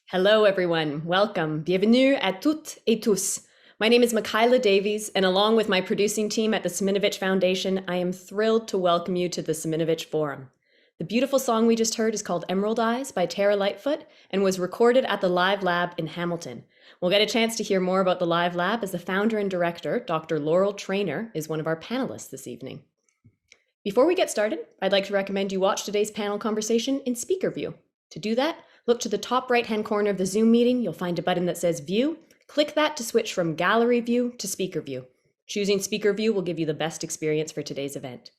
Hello, everyone. Welcome. Bienvenue à toutes et tous. My name is Michaela Davies, and along with my producing team at the Siminovich Foundation, I am thrilled to welcome you to the Siminovich Forum. The beautiful song we just heard is called Emerald Eyes by Tara Lightfoot and was recorded at the Live Lab in Hamilton. We'll get a chance to hear more about the Live Lab as the founder and director, Dr. Laurel Trainer, is one of our panelists this evening. Before we get started, I'd like to recommend you watch today's panel conversation in speaker view. To do that, look to the top right-hand corner of the Zoom meeting. You'll find a button that says View. Click that to switch from Gallery View to Speaker View. Choosing Speaker View will give you the best experience for today's event.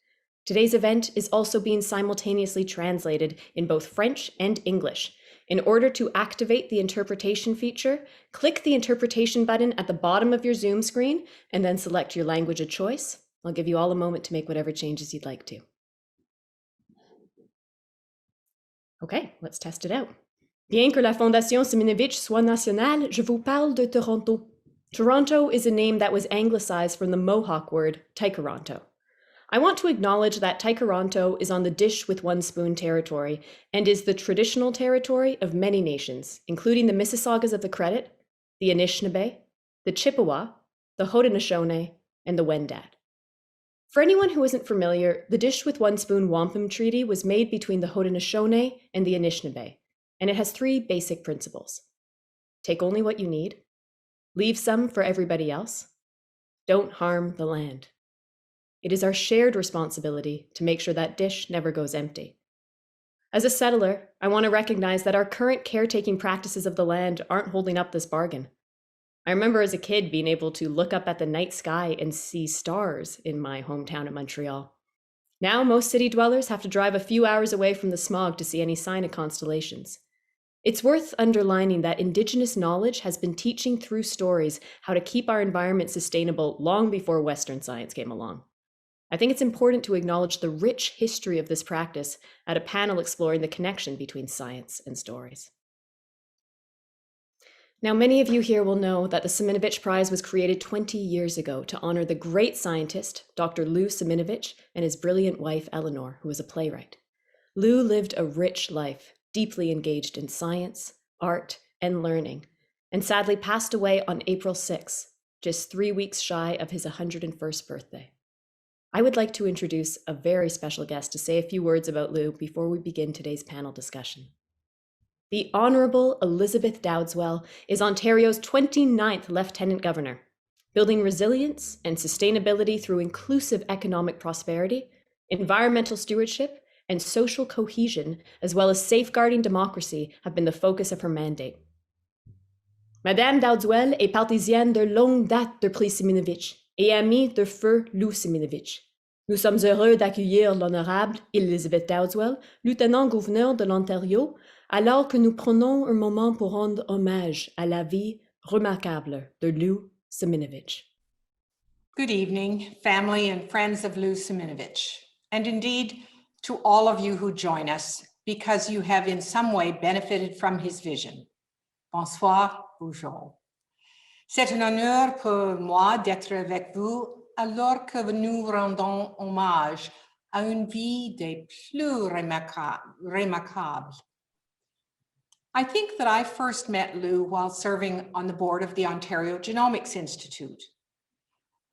Today's event is also being simultaneously translated in both French and English. In order to activate the interpretation feature, click the interpretation button at the bottom of your Zoom screen and then select your language of choice. I'll give you all a moment to make whatever changes you'd like to. Okay, let's test it out. Bien que la Fondation Siminovich soit nationale, je vous parle de Toronto. Toronto is a name that was anglicized from the Mohawk word Tikaronto. I want to acknowledge that Tikaronto is on the dish with one spoon territory and is the traditional territory of many nations, including the Mississaugas of the Credit, the Anishinaabe, the Chippewa, the Haudenosaunee, and the Wendat. For anyone who isn't familiar, the Dish with One Spoon Wampum Treaty was made between the Haudenosaunee and the Anishinaabe, and it has three basic principles. Take only what you need, leave some for everybody else, don't harm the land. It is our shared responsibility to make sure that dish never goes empty. As a settler, I want to recognize that our current caretaking practices of the land aren't holding up this bargain. I remember as a kid being able to look up at the night sky and see stars in my hometown of Montreal. Now, most city dwellers have to drive a few hours away from the smog to see any sign of constellations. It's worth underlining that Indigenous knowledge has been teaching through stories how to keep our environment sustainable long before Western science came along. I think it's important to acknowledge the rich history of this practice at a panel exploring the connection between science and stories. Now, many of you here will know that the Siminovich Prize was created 20 years ago to honor the great scientist, Dr. Lou Siminovich, and his brilliant wife, Eleanor, who was a playwright. Lou lived a rich life, deeply engaged in science, art, and learning, and sadly passed away on April 6, just 3 weeks shy of his 101st birthday. I would like to introduce a very special guest to say a few words about Lou before we begin today's panel discussion. The Honourable Elizabeth Dowdeswell is Ontario's 29th Lieutenant Governor, building resilience and sustainability through inclusive economic prosperity, environmental stewardship, and social cohesion, as well as safeguarding democracy, have been the focus of her mandate. Madame Dowdeswell est partisienne de longue date de Prix Siminovich et amie de feu Lou Siminovich. Nous sommes heureux d'accueillir l'honorable Elizabeth Dowdeswell, lieutenant-gouverneur de l'Ontario, alors que nous prenons un moment pour rendre hommage à la vie remarquable de Lou Siminovich. Good evening, family and friends of Lou Siminovich, and indeed to all of you who join us because you have in some way benefited from his vision. Bonsoir, bonjour. C'est un honneur pour moi d'être avec vous alors que nous rendons hommage à une vie des plus remarquables. I think that I first met Lou while serving on the board of the Ontario Genomics Institute.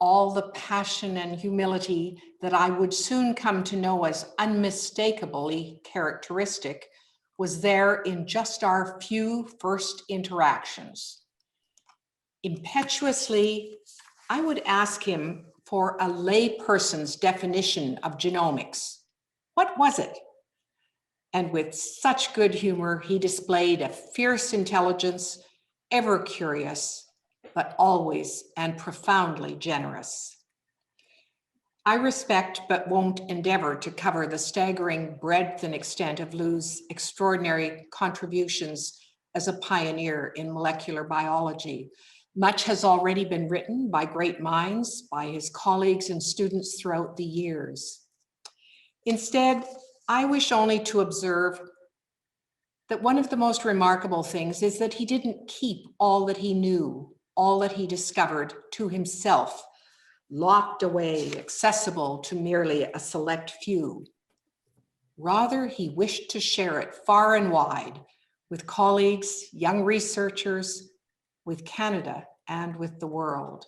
All the passion and humility that I would soon come to know as unmistakably characteristic was there in just our few first interactions. Impetuously, I would ask him for a layperson's definition of genomics. What was it? And with such good humor, he displayed a fierce intelligence, ever curious, but always and profoundly generous. I respect but won't endeavor to cover the staggering breadth and extent of Lou's extraordinary contributions as a pioneer in molecular biology. Much has already been written by great minds, by his colleagues and students throughout the years. Instead, I wish only to observe that one of the most remarkable things is that he didn't keep all that he knew, all that he discovered to himself, locked away, accessible to merely a select few. Rather, he wished to share it far and wide with colleagues, young researchers, with Canada, and with the world.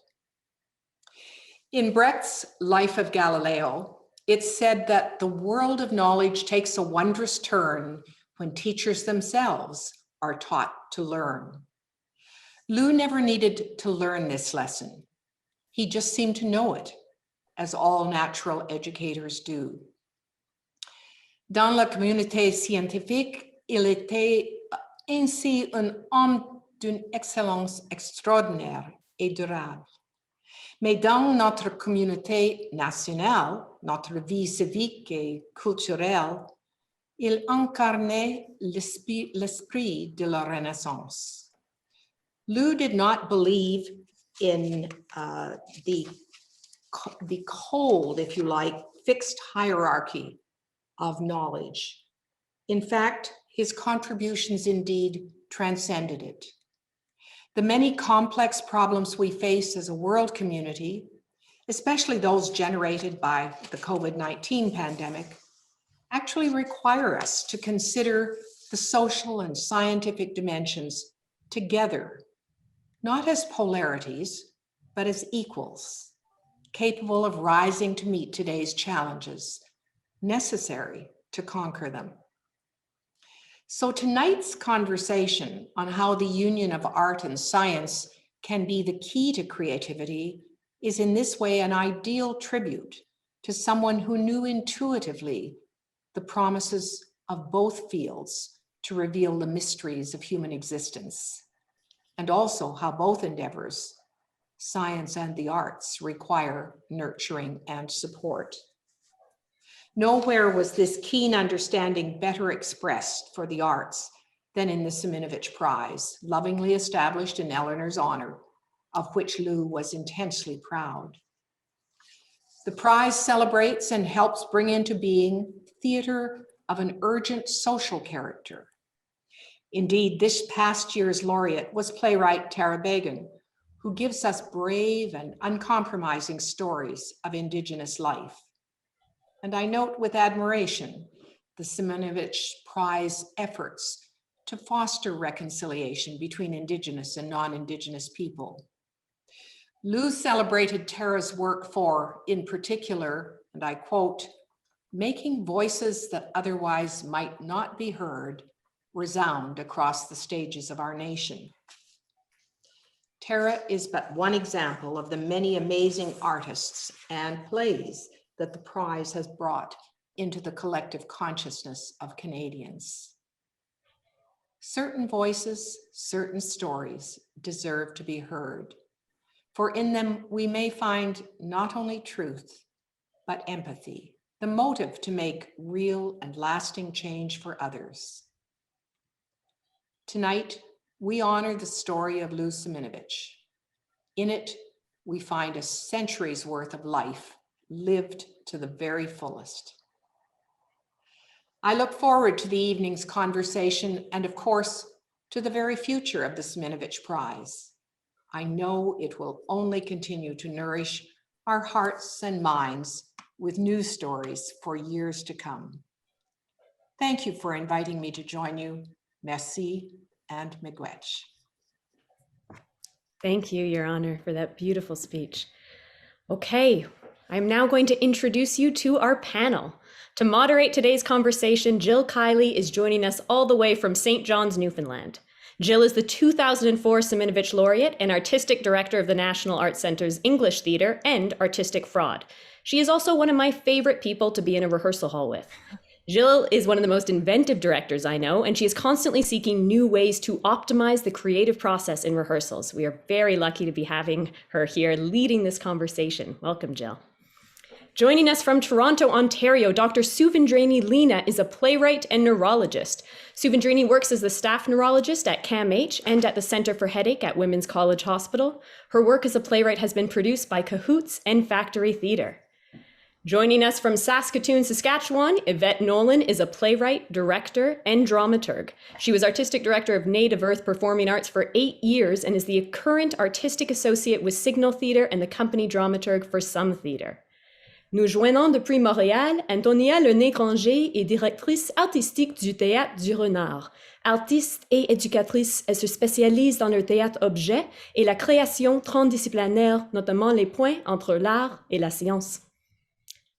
In Brecht's Life of Galileo, it's said that the world of knowledge takes a wondrous turn when teachers themselves are taught to learn. Lou never needed to learn this lesson. He just seemed to know it, as all natural educators do. Dans la communauté scientifique, il était ainsi un homme d'une excellence extraordinaire et durable. Mais dans notre communauté nationale, notre vie civique et culturelle, il incarnait l'esprit de la Renaissance. Lou did not believe in the cold, if you like, fixed hierarchy of knowledge. In fact, his contributions indeed transcended it. The many complex problems we face as a world community, especially those generated by the COVID-19 pandemic, actually require us to consider the social and scientific dimensions together, not as polarities, but as equals, capable of rising to meet today's challenges, necessary to conquer them. So tonight's conversation on how the union of art and science can be the key to creativity is in this way an ideal tribute to someone who knew intuitively the promises of both fields to reveal the mysteries of human existence, and also how both endeavors, science and the arts, require nurturing and support. Nowhere was this keen understanding better expressed for the arts than in the Simonovich Prize, lovingly established in Eleanor's honor, of which Lou was intensely proud. The prize celebrates and helps bring into being theater of an urgent social character. Indeed, this past year's laureate was playwright Tara Began, who gives us brave and uncompromising stories of Indigenous life. And I note with admiration the Simonovich Prize efforts to foster reconciliation between Indigenous and non-Indigenous people. Lou celebrated Tara's work for, in particular, and I quote, making voices that otherwise might not be heard resound across the stages of our nation. Tara is but one example of the many amazing artists and plays that the prize has brought into the collective consciousness of Canadians. Certain voices, certain stories deserve to be heard, for in them we may find not only truth, but empathy, the motive to make real and lasting change for others. Tonight, we honor the story of Lou Simonovich. In it, we find a century's worth of life lived to the very fullest. I look forward to the evening's conversation and, of course, to the very future of the Simonovich Prize. I know it will only continue to nourish our hearts and minds with new stories for years to come. Thank you for inviting me to join you. Merci and miigwech. Thank you, Your Honor, for that beautiful speech. Okay, I'm now going to introduce you to our panel. To moderate today's conversation, Jill Kiley is joining us all the way from St. John's, Newfoundland. Jill is the 2004 Simonovich Laureate and Artistic Director of the National Arts Centre's English Theatre and Artistic Fraud. She is also one of my favorite people to be in a rehearsal hall with. Jill is one of the most inventive directors I know, and she is constantly seeking new ways to optimize the creative process in rehearsals. We are very lucky to be having her here leading this conversation. Welcome, Jill. Joining us from Toronto, Ontario, Dr. Suvendrani Lina is a playwright and neurologist. Suvendrani works as the staff neurologist at CAMH and at the Centre for Headache at Women's College Hospital. Her work as a playwright has been produced by Cahoots and Factory Theatre. Joining us from Saskatoon, Saskatchewan, Yvette Nolan is a playwright, director, and dramaturg. She was artistic director of Native Earth Performing Arts for 8 years and is the current artistic associate with Signal Theatre and the company dramaturg for Some Theatre. Nous joignons depuis Montréal Antonia Lené-Granger est directrice artistique du Théâtre du Renard. Artiste et éducatrice, elle se spécialise dans le théâtre-objet et la création transdisciplinaire, notamment les points entre l'art et la science.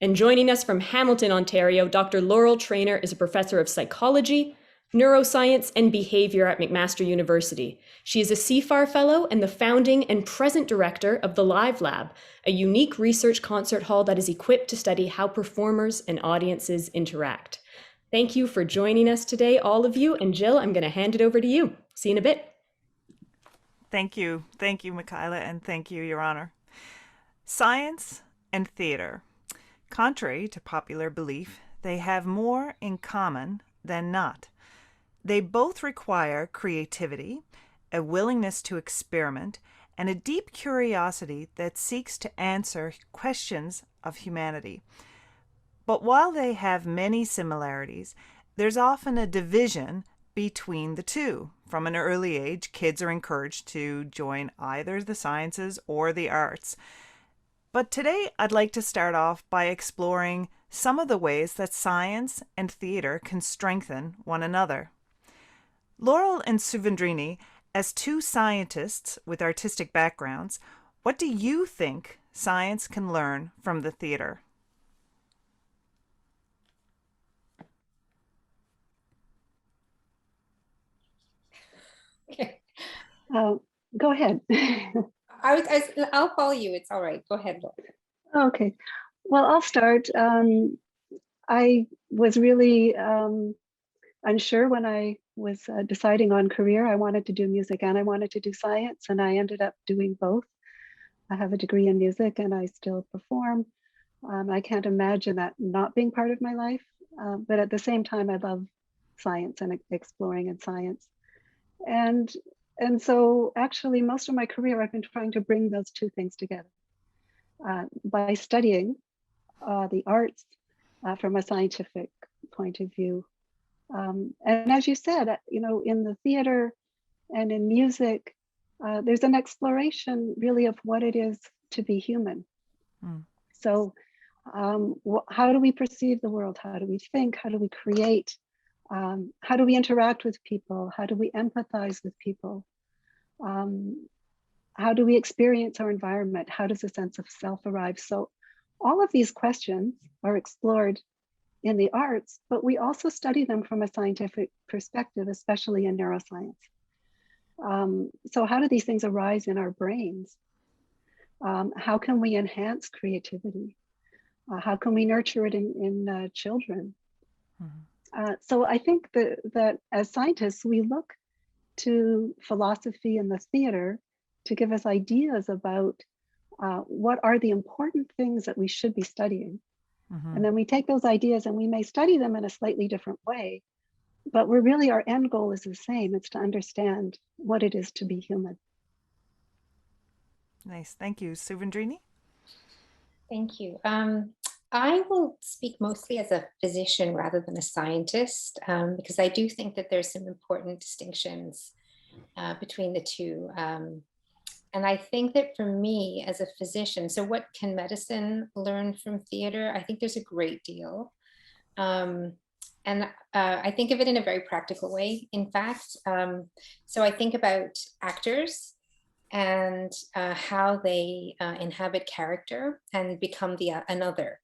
And joining us from Hamilton, Ontario, Dr. Laurel Trainer is a professor of psychology, neuroscience, and behavior at McMaster University. She is a CFAR Fellow and the founding and present director of the Live Lab, a unique research concert hall that is equipped to study how performers and audiences interact. Thank you for joining us today, all of you. And Jill, I'm going to hand it over to you. See you in a bit. Thank you. Thank you, Michaela, and thank you, Your Honor. Science and theater. Contrary to popular belief, they have more in common than not. They both require creativity, a willingness to experiment, and a deep curiosity that seeks to answer questions of humanity. But while they have many similarities, there's often a division between the two. From an early age, kids are encouraged to join either the sciences or the arts. But today, I'd like to start off by exploring some of the ways that science and theater can strengthen one another. Laurel and Suvendrini, as two scientists with artistic backgrounds, what do you think science can learn from the theater? Okay. Go ahead. I'll follow you. It's all right. Go ahead, Laura. Okay. Well, I'll start. I was really unsure when I was deciding on career. I wanted to do music and I wanted to do science, and I ended up doing both. I have a degree in music and I still perform. I can't imagine that not being part of my life, but at the same time, I love science and exploring in science. And so actually most of my career, I've been trying to bring those two things together by studying the arts from a scientific point of view. And as you said, in the theater and in music, there's an exploration really of what it is to be human. Mm. So how do we perceive the world? How do we think? How do we create? How do we interact with people? How do we empathize with people? How do we experience our environment? How does a sense of self arrive? So all of these questions are explored in the arts, but we also study them from a scientific perspective, especially in neuroscience. So how do these things arise in our brains? How can we enhance creativity? How can we nurture it in children? Mm-hmm. So I think that as scientists, we look to philosophy and the theater to give us ideas about what are the important things that we should be studying. Mm-hmm. And then we take those ideas and we may study them in a slightly different way, but our end goal is the same. It's to understand what it is to be human. Nice, thank you. Suvendrini? Thank you. I will speak mostly as a physician rather than a scientist, because I do think that there's some important distinctions between the two. And I think that for me as a physician, so what can medicine learn from theater? I think there's a great deal. And I think of it in a very practical way, in fact. So I think about actors and how they inhabit character and become another.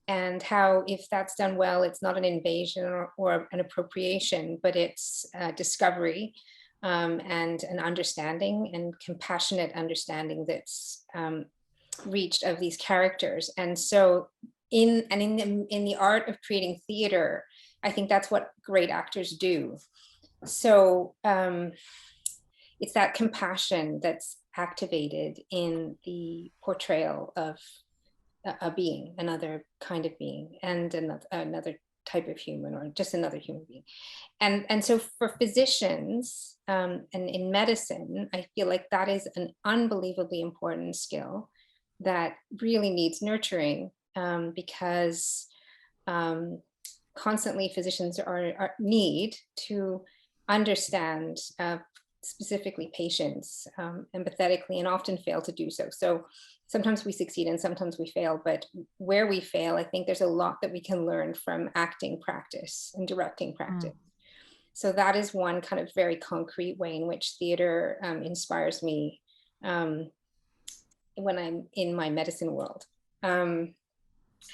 And how, if that's done well, it's not an invasion or an appropriation, but it's discovery and an understanding and compassionate understanding that's reached of these characters. And so in the art of creating theater, I think that's what great actors do. So it's that compassion that's activated in the portrayal of a being, another kind of being, and another type of human, or just another human being. And so for physicians and in medicine, I feel like that is an unbelievably important skill that really needs nurturing, because constantly physicians need to understand specifically patience, empathetically, and often fail to do so. So sometimes we succeed and sometimes we fail, but where we fail, I think there's a lot that we can learn from acting practice and directing practice. So that is one kind of very concrete way in which theater inspires me when I'm in my medicine world. And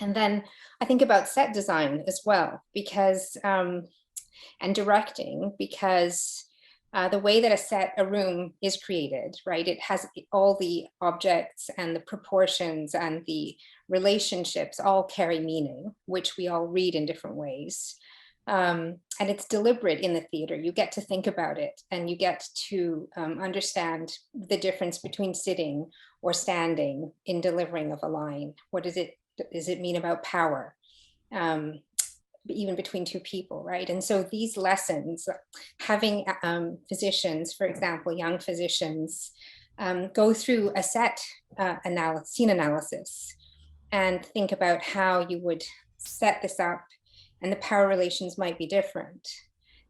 then I think about set design as well, because, and directing, because the way that a room is created, right? It has all the objects and the proportions and the relationships all carry meaning, which we all read in different ways. And it's deliberate in the theater. You get to think about it and you get to understand the difference between sitting or standing in delivering of a line. What does it mean about power? Even between two people, right? And so these lessons, having physicians, for example, young physicians, go through a scene analysis and think about how you would set this up, and the power relations might be different.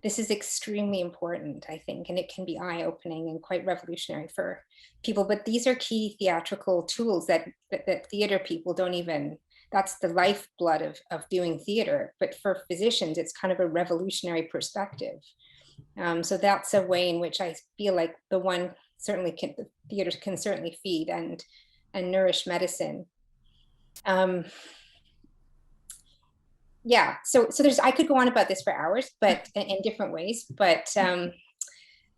This is extremely important, I think, and it can be eye-opening and quite revolutionary for people. But these are key theatrical tools that theater people don't even, that's the lifeblood of doing theater. But for physicians, it's kind of a revolutionary perspective. So that's a way in which I feel like the theater can certainly feed and nourish medicine. Yeah, so I could go on about this for hours, but in different ways. But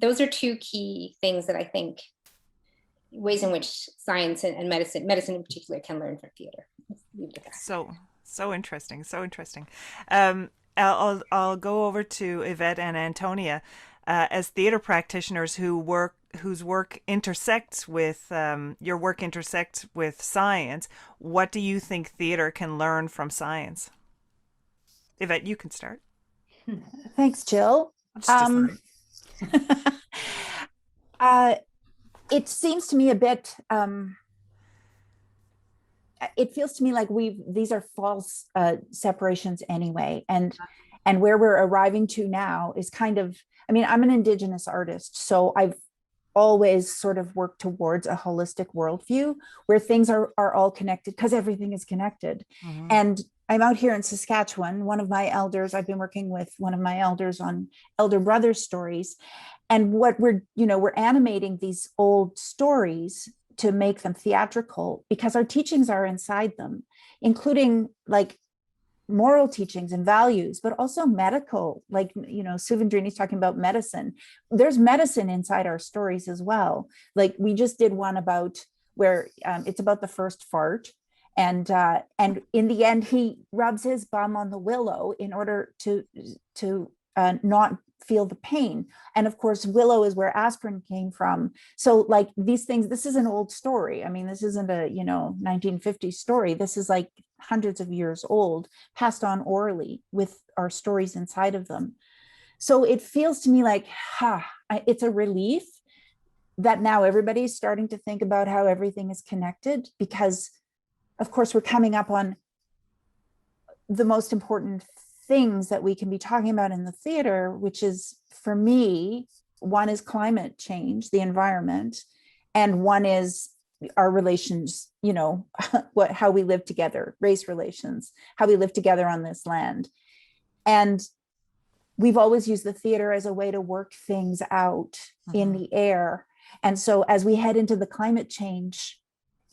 those are two key things that I think, ways in which science and medicine in particular, can learn from theater. So interesting, so interesting. I'll go over to Yvette and Antonia as theater practitioners whose work intersects with your work intersects with science. What do you think theater can learn from science? Yvette, you can start. Thanks, Jill. It seems to me a bit, it feels to me like these are false separations anyway. And where we're arriving to now is kind of, I mean, I'm an Indigenous artist, so I've always sort of worked towards a holistic worldview where things are all connected because everything is connected. Mm-hmm. And I'm out here in Saskatchewan. One of my elders, I've been working with one of my elders on elder brother stories. And what we're animating these old stories to make them theatrical because our teachings are inside them, including like moral teachings and values, but also medical, like, Suvendrini's talking about medicine. There's medicine inside our stories as well. Like we just did one about where it's about the first fart. And in the end, he rubs his bum on the willow in order to not feel the pain. And of course, willow is where aspirin came from. So like these things, this is an old story. I mean, this isn't a 1950s story. This is like hundreds of years old, passed on orally with our stories inside of them. So it feels to me like, it's a relief that now everybody's starting to think about how everything is connected, because of course, we're coming up on the most important things that we can be talking about in the theater, which is, for me, one is climate change, the environment, and one is our relations, how we live together, race relations, how we live together on this land. And we've always used the theater as a way to work things out in the air. And so as we head into the climate change,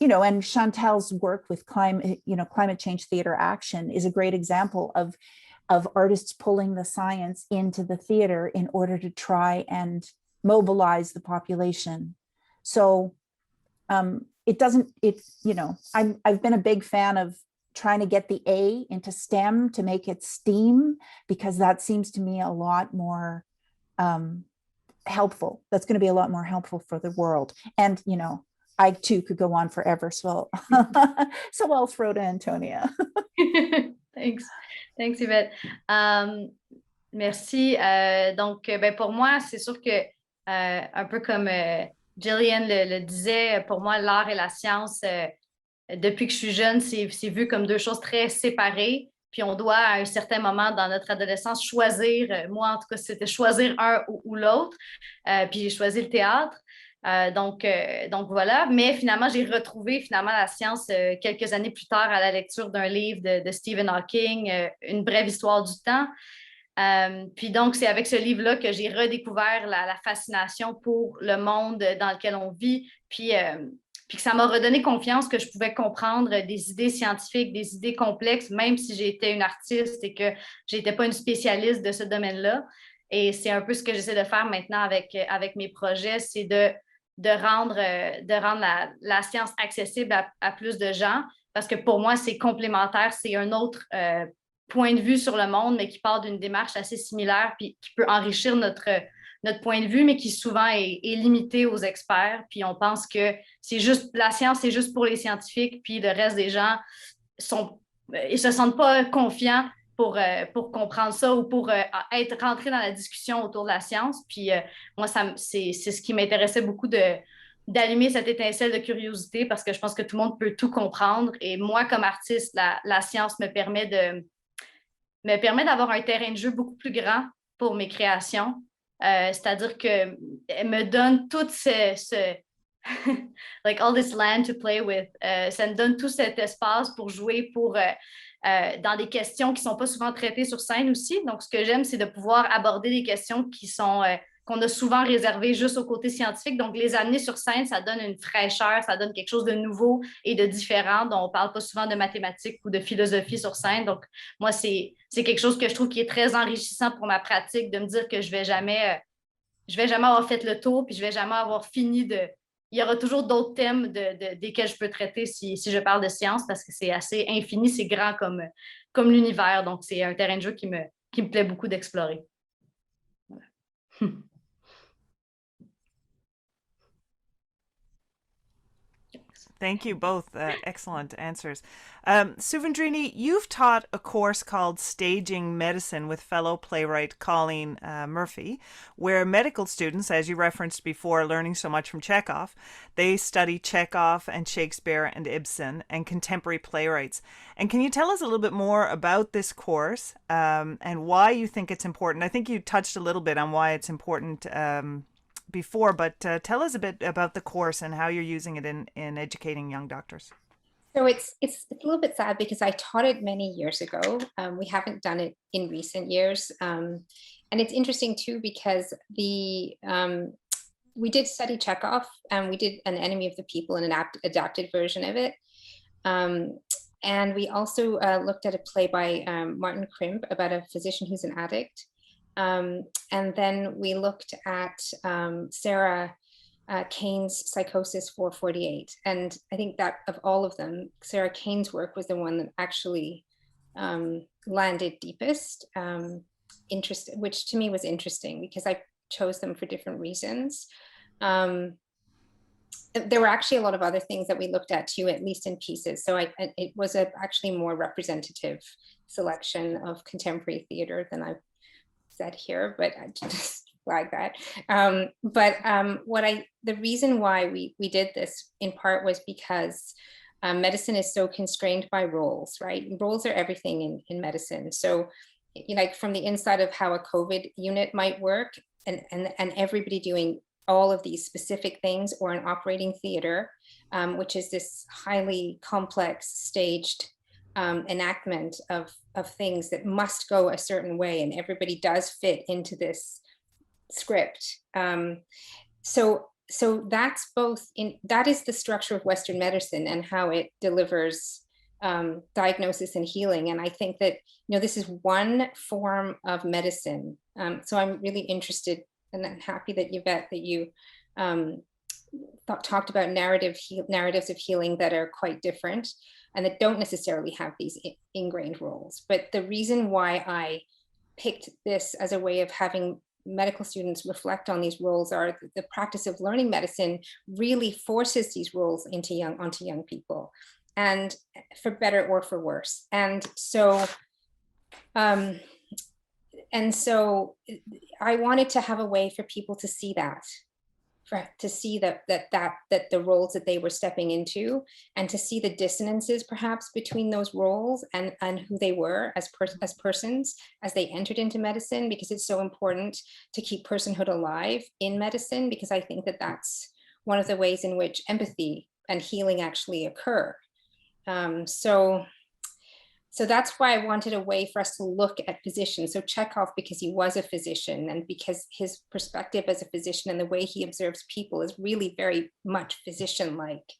and Chantal's work with climate change theater action is a great example of artists pulling the science into the theater in order to try and mobilize the population. So I've been a big fan of trying to get the A into STEM to make it STEAM, because that seems to me a lot more helpful. That's going to be a lot more helpful for the world. And, I too could go on forever, so I'll throw to Antonia. Thanks, Yvette. Merci. Donc, pour moi, c'est sûr que un peu comme Jillian le disait, pour moi, l'art et la science, depuis que je suis jeune, c'est vu comme deux choses très séparées. puis on doit à un certain moment dans notre adolescence choisir, moi en tout cas c'était choisir un ou l'autre, puis j'ai choisi le théâtre. Donc voilà, mais finalement j'ai retrouvé finalement la science quelques années plus tard à la lecture d'un livre de Stephen Hawking, Une brève histoire du temps. Puis donc, c'est avec ce livre-là que j'ai redécouvert la fascination pour le monde dans lequel on vit, puis que ça m'a redonné confiance que je pouvais comprendre des idées scientifiques, des idées complexes, même si j'étais une artiste et que je n'étais pas une spécialiste de ce domaine-là. Et c'est un peu ce que j'essaie de faire maintenant avec mes projets, c'est de rendre la science accessible à plus de gens, parce que pour moi, c'est complémentaire, c'est un autre point de vue sur le monde, mais qui part d'une démarche assez similaire, puis qui peut enrichir notre point de vue, mais qui souvent est limité aux experts. Puis on pense que la science, c'est juste pour les scientifiques, puis le reste des gens ils se sentent pas confiants pour comprendre ça ou pour être rentrés dans la discussion autour de la science. Puis moi, c'est ce qui m'intéressait beaucoup d'allumer cette étincelle de curiosité, parce que je pense que tout le monde peut tout comprendre. Et moi, comme artiste, la science me permet d'avoir un terrain de jeu beaucoup plus grand pour mes créations. C'est-à-dire qu'elle me donne tout like all this land to play with. Ça me donne tout cet espace pour jouer, dans des questions qui ne sont pas souvent traitées sur scène aussi. Donc, ce que j'aime, c'est de pouvoir aborder des questions qu'on a souvent réservées juste au côté scientifique. Donc, les amener sur scène, ça donne une fraîcheur, ça donne quelque chose de nouveau et de différent, dont on ne parle pas souvent de mathématiques ou de philosophie sur scène. Donc, moi, c'est quelque chose que je trouve qui est très enrichissant pour ma pratique, de me dire que je ne vais jamais avoir fait le tour, puis je ne vais jamais avoir fini Il y aura toujours d'autres thèmes desquels je peux traiter si je parle de science, parce que c'est assez infini, c'est grand comme l'univers. Donc, c'est un terrain de jeu qui me plaît beaucoup d'explorer. Voilà. Thank you both. Excellent answers. Suvendrini, you've taught a course called Staging Medicine with fellow playwright Colleen Murphy, where medical students, as you referenced before, learning so much from Chekhov, they study Chekhov and Shakespeare and Ibsen and contemporary playwrights. And can you tell us a little bit more about this course and why you think it's important? I think you touched a little bit on why it's important before, but tell us a bit about the course and how you're using it in educating young doctors. So it's a little bit sad because I taught it many years ago. We haven't done it in recent years. And it's interesting too, because we did study Chekhov, and we did An Enemy of the People, an adapted version of it. And we also looked at a play by Martin Krimp about a physician who's an addict. And then we looked at Sarah Kane's Psychosis 448. And I think that of all of them, Sarah Kane's work was the one that actually landed deepest, which to me was interesting because I chose them for different reasons. There were actually a lot of other things that we looked at too, at least in pieces. So it was actually more representative selection of contemporary theater than I've said here, but I just flag that. The reason why we did this in part was because medicine is so constrained by roles, right? Roles are everything in medicine. So, like from the inside of how a COVID unit might work, and everybody doing all of these specific things, or an operating theater, which is this highly complex staged enactment of things that must go a certain way, and everybody does fit into this script. So that's that is the structure of Western medicine and how it delivers diagnosis and healing. And I think that this is one form of medicine. So I'm really interested, and I'm happy that Yvette, that you talked about narratives of healing that are quite different and that don't necessarily have these ingrained roles. But the reason why I picked this as a way of having medical students reflect on these roles are the practice of learning medicine really forces these roles onto young people, and for better or for worse. And so I wanted to have a way for people to see that to see that the roles that they were stepping into, and to see the dissonances perhaps between those roles and who they were as persons as they entered into medicine, because it's so important to keep personhood alive in medicine, because I think that that's one of the ways in which empathy and healing actually occur. So that's why I wanted a way for us to look at physicians. So Chekhov, because he was a physician, and because his perspective as a physician and the way he observes people is really very much physician-like.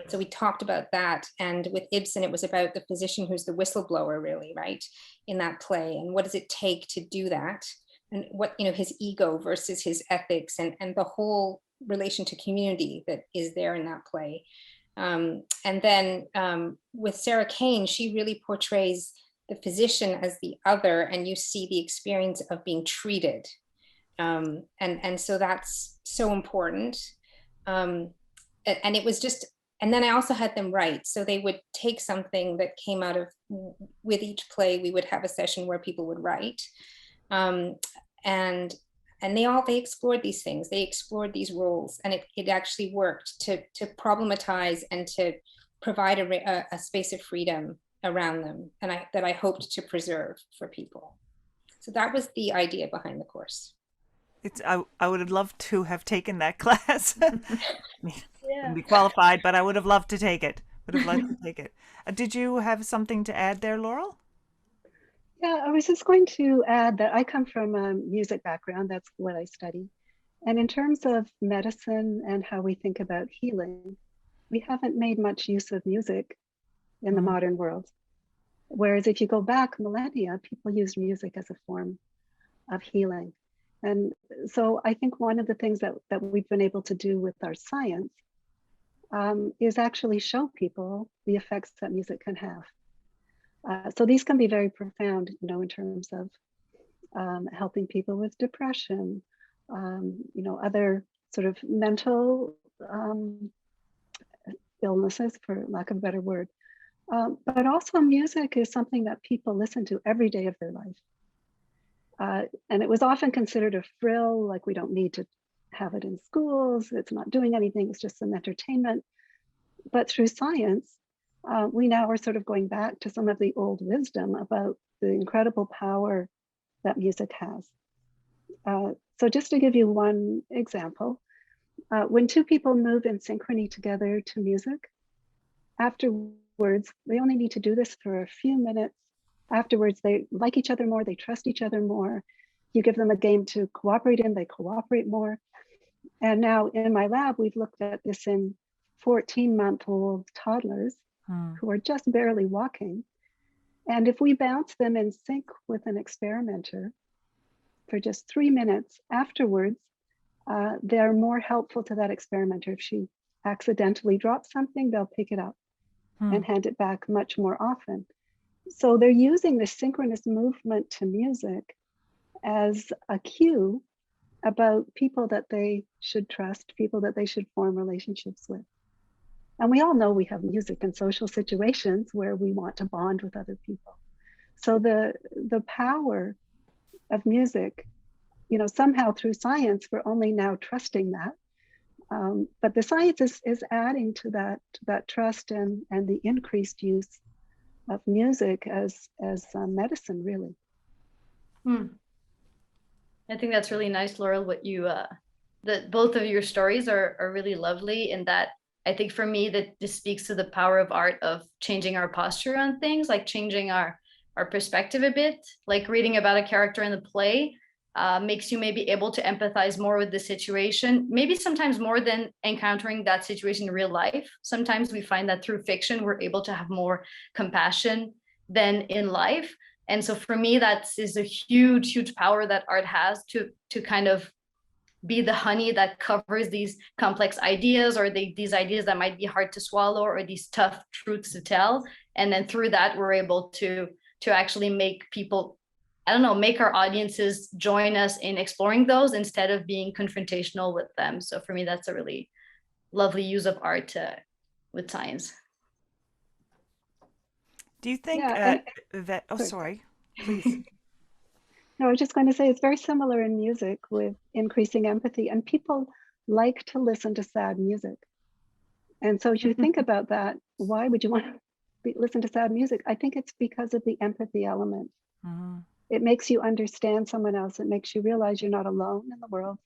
So we talked about that. And with Ibsen, it was about the physician who's the whistleblower, really, right, in that play. And what does it take to do that? And what, his ego versus his ethics, and the whole relation to community that is there in that play. And then with Sarah Kane, she really portrays the physician as the other, and you see the experience of being treated. And so that's so important. And it was just, and then I also had them write. So they would take something that came out of, with each play, we would have a session where people would write. And they explored these things. They explored these roles, and it actually worked to problematize and to provide a space of freedom around them, and that I hoped to preserve for people. So that was the idea behind the course. I would have loved to have taken that class. Wouldn't be qualified, but I would have loved to take it. Did you have something to add there, Laurel? Yeah, I was just going to add that I come from a music background. That's what I study. And in terms of medicine and how we think about healing, we haven't made much use of music in the modern world. Whereas if you go back millennia, people used music as a form of healing. And so I think one of the things that we've been able to do with our science is actually show people the effects that music can have. So these can be very profound, in terms of helping people with depression, other sort of mental illnesses, for lack of a better word. But also music is something that people listen to every day of their life. And it was often considered a frill, like we don't need to have it in schools, it's not doing anything, it's just some entertainment. But through science, we now are sort of going back to some of the old wisdom about the incredible power that music has. So just to give you one example, when two people move in synchrony together to music, afterwards, they only need to do this for a few minutes. Afterwards, they like each other more, they trust each other more. You give them a game to cooperate in, they cooperate more. And now in my lab, we've looked at this in 14-month-old toddlers who are just barely walking. And if we bounce them in sync with an experimenter for just 3 minutes afterwards, they're more helpful to that experimenter. If she accidentally drops something, they'll pick it up and hand it back much more often. So they're using the synchronous movement to music as a cue about people that they should trust, people that they should form relationships with. And we all know we have music in social situations where we want to bond with other people. So the power of music, somehow through science, we're only now trusting that. But the science is adding to that trust and the increased use of music as medicine, really. I think that's really nice, Laurel, what you, that both of your stories are really lovely in that. I think for me that this speaks to the power of art, of changing our posture on things, like changing our perspective a bit, like reading about a character in the play makes you maybe able to empathize more with the situation, maybe sometimes more than encountering that situation in real life. Sometimes we find that through fiction, we're able to have more compassion than in life. And so for me, that is a huge, huge power that art has to kind of be the honey that covers these complex ideas, or these ideas that might be hard to swallow, or these tough truths to tell. And then through that, we're able to actually make people, make our audiences join us in exploring those instead of being confrontational with them. So for me, that's a really lovely use of art with science. Do you think that, sorry, please. No, I was just going to say it's very similar in music with increasing empathy, and people like to listen to sad music. And so if you think about that, why would you want to listen to sad music? I think it's because of the empathy element. Mhm. It makes you understand someone else. It makes you realize you're not alone in the world.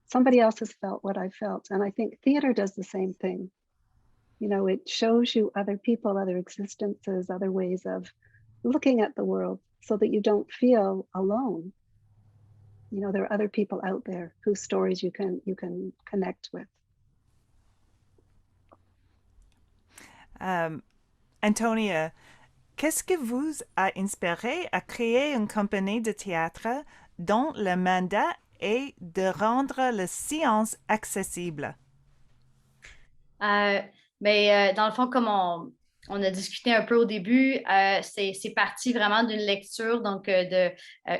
Somebody else has felt what I felt. And I think theater does the same thing. You know, it shows you other people, other existences, other ways of looking at the world so that you don't feel alone. You know, there are other people out there whose stories you can connect with. Antonia, qu'est-ce que vous a inspiré à créer une compagnie de théâtre dont le mandat est de rendre la science accessible? Dans le fond, comme on a discuté un peu au début, c'est parti vraiment d'une lecture, donc de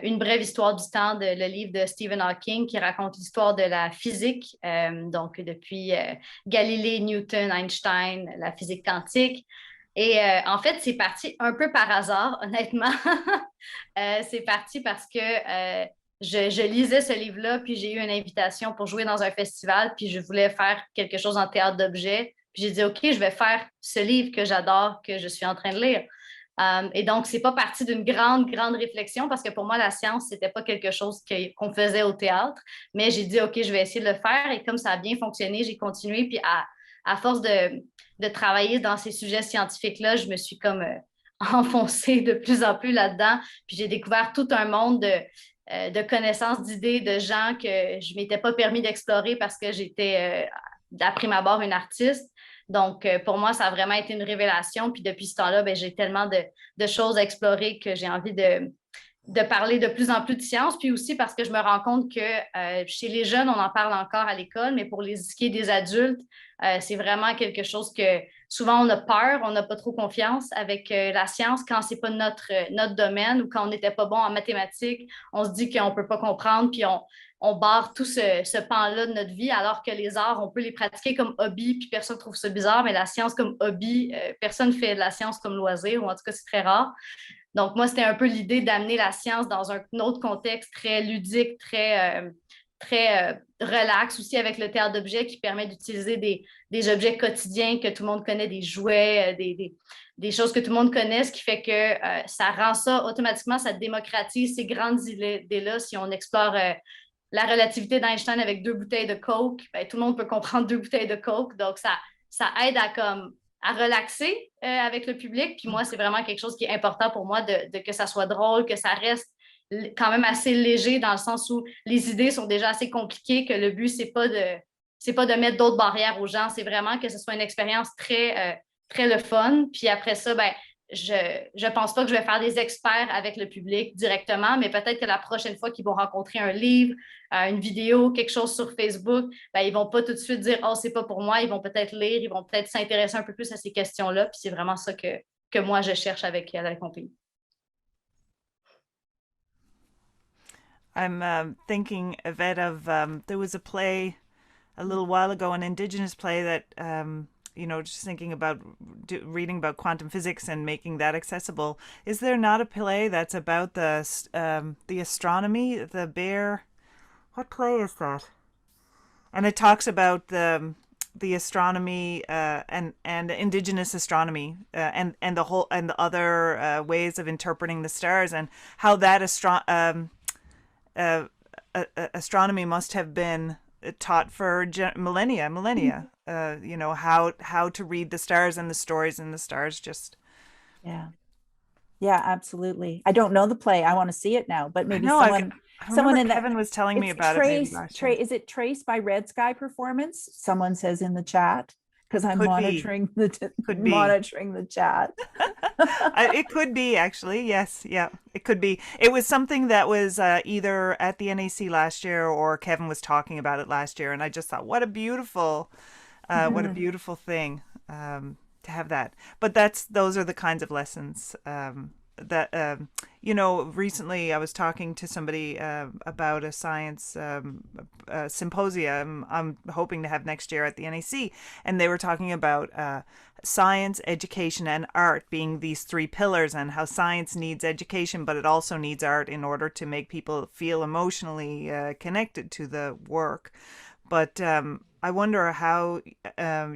Une brève histoire du temps, le livre de Stephen Hawking qui raconte l'histoire de la physique, donc depuis Galilée, Newton, Einstein, la physique quantique. Et en fait, c'est parti un peu par hasard, honnêtement. C'est parti parce que je lisais ce livre-là, puis j'ai eu une invitation pour jouer dans un festival, puis je voulais faire quelque chose en théâtre d'objet. Puis j'ai dit, OK, je vais faire ce livre que j'adore, que je suis en train de lire. Et donc, c'est pas parti d'une grande réflexion parce que pour moi, la science, c'était pas quelque chose qu'on faisait au théâtre. Mais j'ai dit, OK, je vais essayer de le faire. Et comme ça a bien fonctionné, j'ai continué. Puis à force de travailler dans ces sujets scientifiques-là, je me suis comme enfoncée de plus en plus là-dedans. Puis j'ai découvert tout un monde de connaissances, d'idées, de gens que je ne m'étais pas permis d'explorer parce que j'étais, à prime abord, une artiste. Donc, pour moi, ça a vraiment été une révélation. Puis depuis ce temps-là, j'ai tellement de choses à explorer que j'ai envie de parler de plus en plus de science. Puis aussi parce que je me rends compte que chez les jeunes, on en parle encore à l'école, mais pour ce qui est des adultes, c'est vraiment quelque chose que souvent on a peur, on n'a pas trop confiance avec la science quand c'est pas notre domaine ou quand on n'était pas bon en mathématiques, on se dit qu'on peut pas comprendre, puis on barre tout ce pan-là de notre vie, alors que les arts, on peut les pratiquer comme hobby, puis personne ne trouve ça bizarre, mais la science comme hobby, personne ne fait de la science comme loisir, ou en tout cas, c'est très rare. Donc, moi, c'était un peu l'idée d'amener la science dans un autre contexte très ludique, très relax, aussi avec le théâtre d'objets qui permet d'utiliser des objets quotidiens que tout le monde connaît, des jouets, des choses que tout le monde connaît, ce qui fait que ça rend ça automatiquement, ça démocratise ces grandes idées-là. Si on explore la relativité d'Einstein avec 2 bouteilles de Coke, tout le monde peut comprendre 2 bouteilles de Coke. Donc, ça aide à relaxer avec le public. Puis moi, c'est vraiment quelque chose qui est important pour moi, de que ça soit drôle, que ça reste quand même assez léger dans le sens où les idées sont déjà assez compliquées, que le but, c'est pas de mettre d'autres barrières aux gens, c'est vraiment que ce soit une expérience très le fun. Puis après ça, je pense pas que je vais faire des experts avec le public directement, mais peut-être que la prochaine fois qu'ils vont rencontrer un livre, une vidéo, quelque chose sur Facebook, ils vont pas tout de suite dire « Oh, c'est pas pour moi », ils vont peut-être lire, ils vont peut-être s'intéresser un peu plus à ces questions-là, puis c'est vraiment ça que moi, je cherche avec la compagnie. I'm thinking, Yvette, of there was a play a little while ago, an Indigenous play that just thinking about reading about quantum physics and making that accessible. Is there not a play that's about the astronomy, the bear? What play is that? And it talks about the astronomy and indigenous astronomy and the other ways of interpreting the stars and how that astronomy must have been taught for millennia. How to read the stars and the stories in the stars. Just yeah, absolutely. I don't know the play. I want to see it now, but maybe someone in Kevin was telling me about it. Maybe last year. Is it traced by Red Sky Performance? Someone says in the chat, because I'm monitoring the chat. It could be, actually. Yes. Yeah, it could be. It was something that was either at the NAC last year or Kevin was talking about it last year. And I just thought, what a beautiful thing to have that. But those are the kinds of lessons that, recently I was talking to somebody about a science symposium I'm hoping to have next year at the NAC. And they were talking about science, education, and art being these 3 pillars, and how science needs education, but it also needs art in order to make people feel emotionally connected to the work. But I wonder how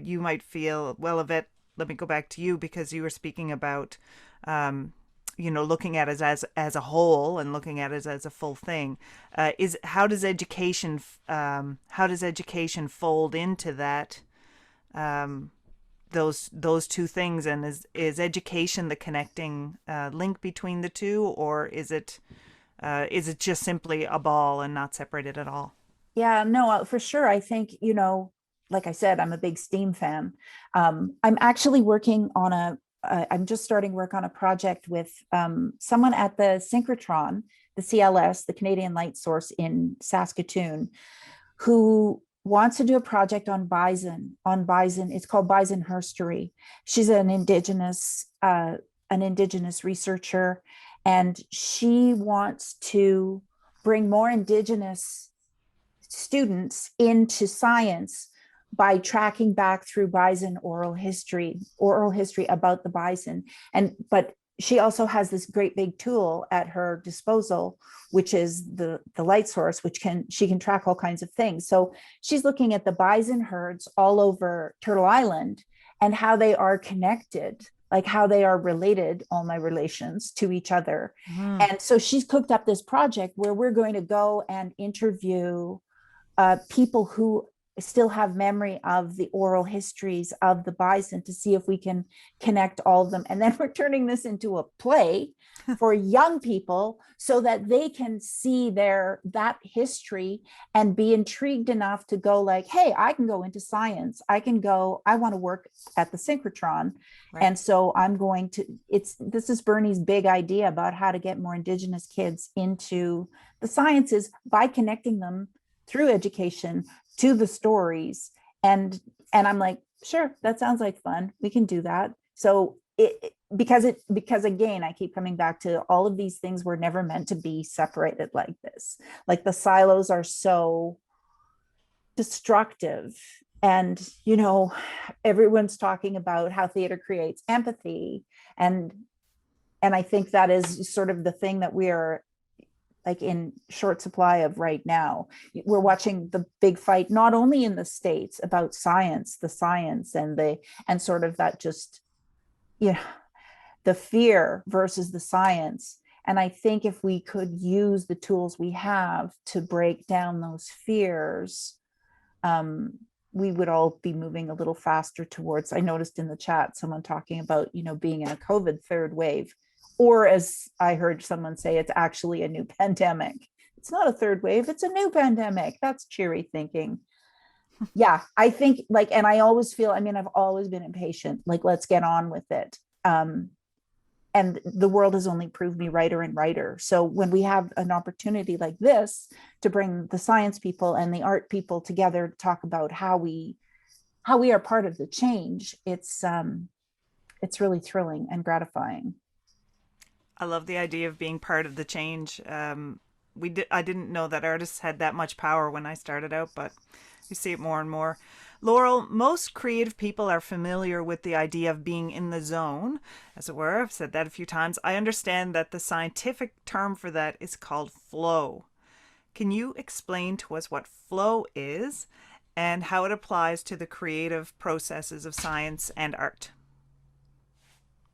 you might feel. Well, Yvette, let me go back to you because you were speaking about, looking at it as a whole and looking at it as a full thing. Is how does education fold into that? Those two things, and is education the connecting link between the two, or is it just simply a ball and not separated at all? Yeah, no, for sure. I think, like I said, I'm a big STEAM fan. I'm actually working on I'm just starting work on a project with someone at the synchrotron, the CLS, the Canadian Light Source in Saskatoon, who wants to do a project on bison. It's called Bison Herstory. She's an indigenous researcher, and she wants to bring more indigenous students into science by tracking back through bison oral history about the bison. But she also has this great big tool at her disposal, which is the light source, which she can track all kinds of things. So she's looking at the bison herds all over Turtle Island and how they are connected, like how they are related, all my relations to each other. And so she's cooked up this project where we're going to go and interview people who still have memory of the oral histories of the bison to see if we can connect all of them. And then we're turning this into a play for young people so that they can see that history and be intrigued enough to go like, hey, I can go into science. I want to work at the synchrotron. Right. And so I'm going to, this is Bernie's big idea about how to get more Indigenous kids into the sciences by connecting them through education to the stories. And I'm like, sure, that sounds like fun. We can do that. So because again, I keep coming back to all of these things were never meant to be separated like this. Like the silos are so destructive. And, everyone's talking about how theater creates empathy. And I think that is sort of the thing that we are like in short supply of right now. We're watching the big fight, not only in the States about the science and sort of that just, the fear versus the science. And I think if we could use the tools we have to break down those fears, we would all be moving a little faster towards, I noticed in the chat, someone talking about, being in a COVID third wave. Or as I heard someone say, it's actually a new pandemic. It's not a third wave, it's a new pandemic. That's cheery thinking. Yeah, I think and I always feel, I've always been impatient, let's get on with it. And the world has only proved me righter and righter. So when we have an opportunity like this to bring the science people and the art people together to talk about how we are part of the change, it's really thrilling and gratifying. I love the idea of being part of the change. I didn't know that artists had that much power when I started out, but you see it more and more. Laurel, most creative people are familiar with the idea of being in the zone, as it were. I've said that a few times. I understand that the scientific term for that is called flow. Can you explain to us what flow is and how it applies to the creative processes of science and art?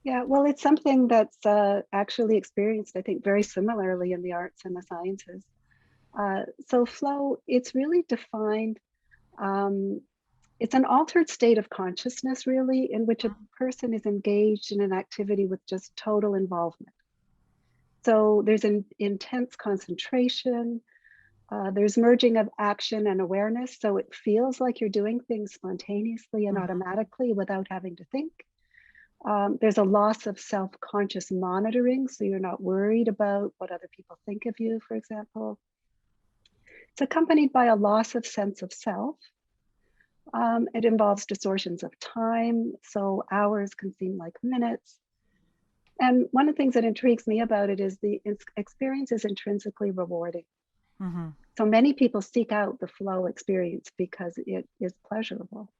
Yeah, well, it's something that's actually experienced, I think, very similarly in the arts and the sciences. So flow, it's really defined, it's an altered state of consciousness, really, in which a person is engaged in an activity with just total involvement. So there's an intense concentration, there's merging of action and awareness, so it feels like you're doing things spontaneously and automatically without having to think. There's a loss of self-conscious monitoring, so you're not worried about what other people think of you, for example. It's accompanied by a loss of sense of self. It involves distortions of time, so hours can seem like minutes. And one of the things that intrigues me about it is the experience is intrinsically rewarding. Mm-hmm. So many people seek out the flow experience because it is pleasurable.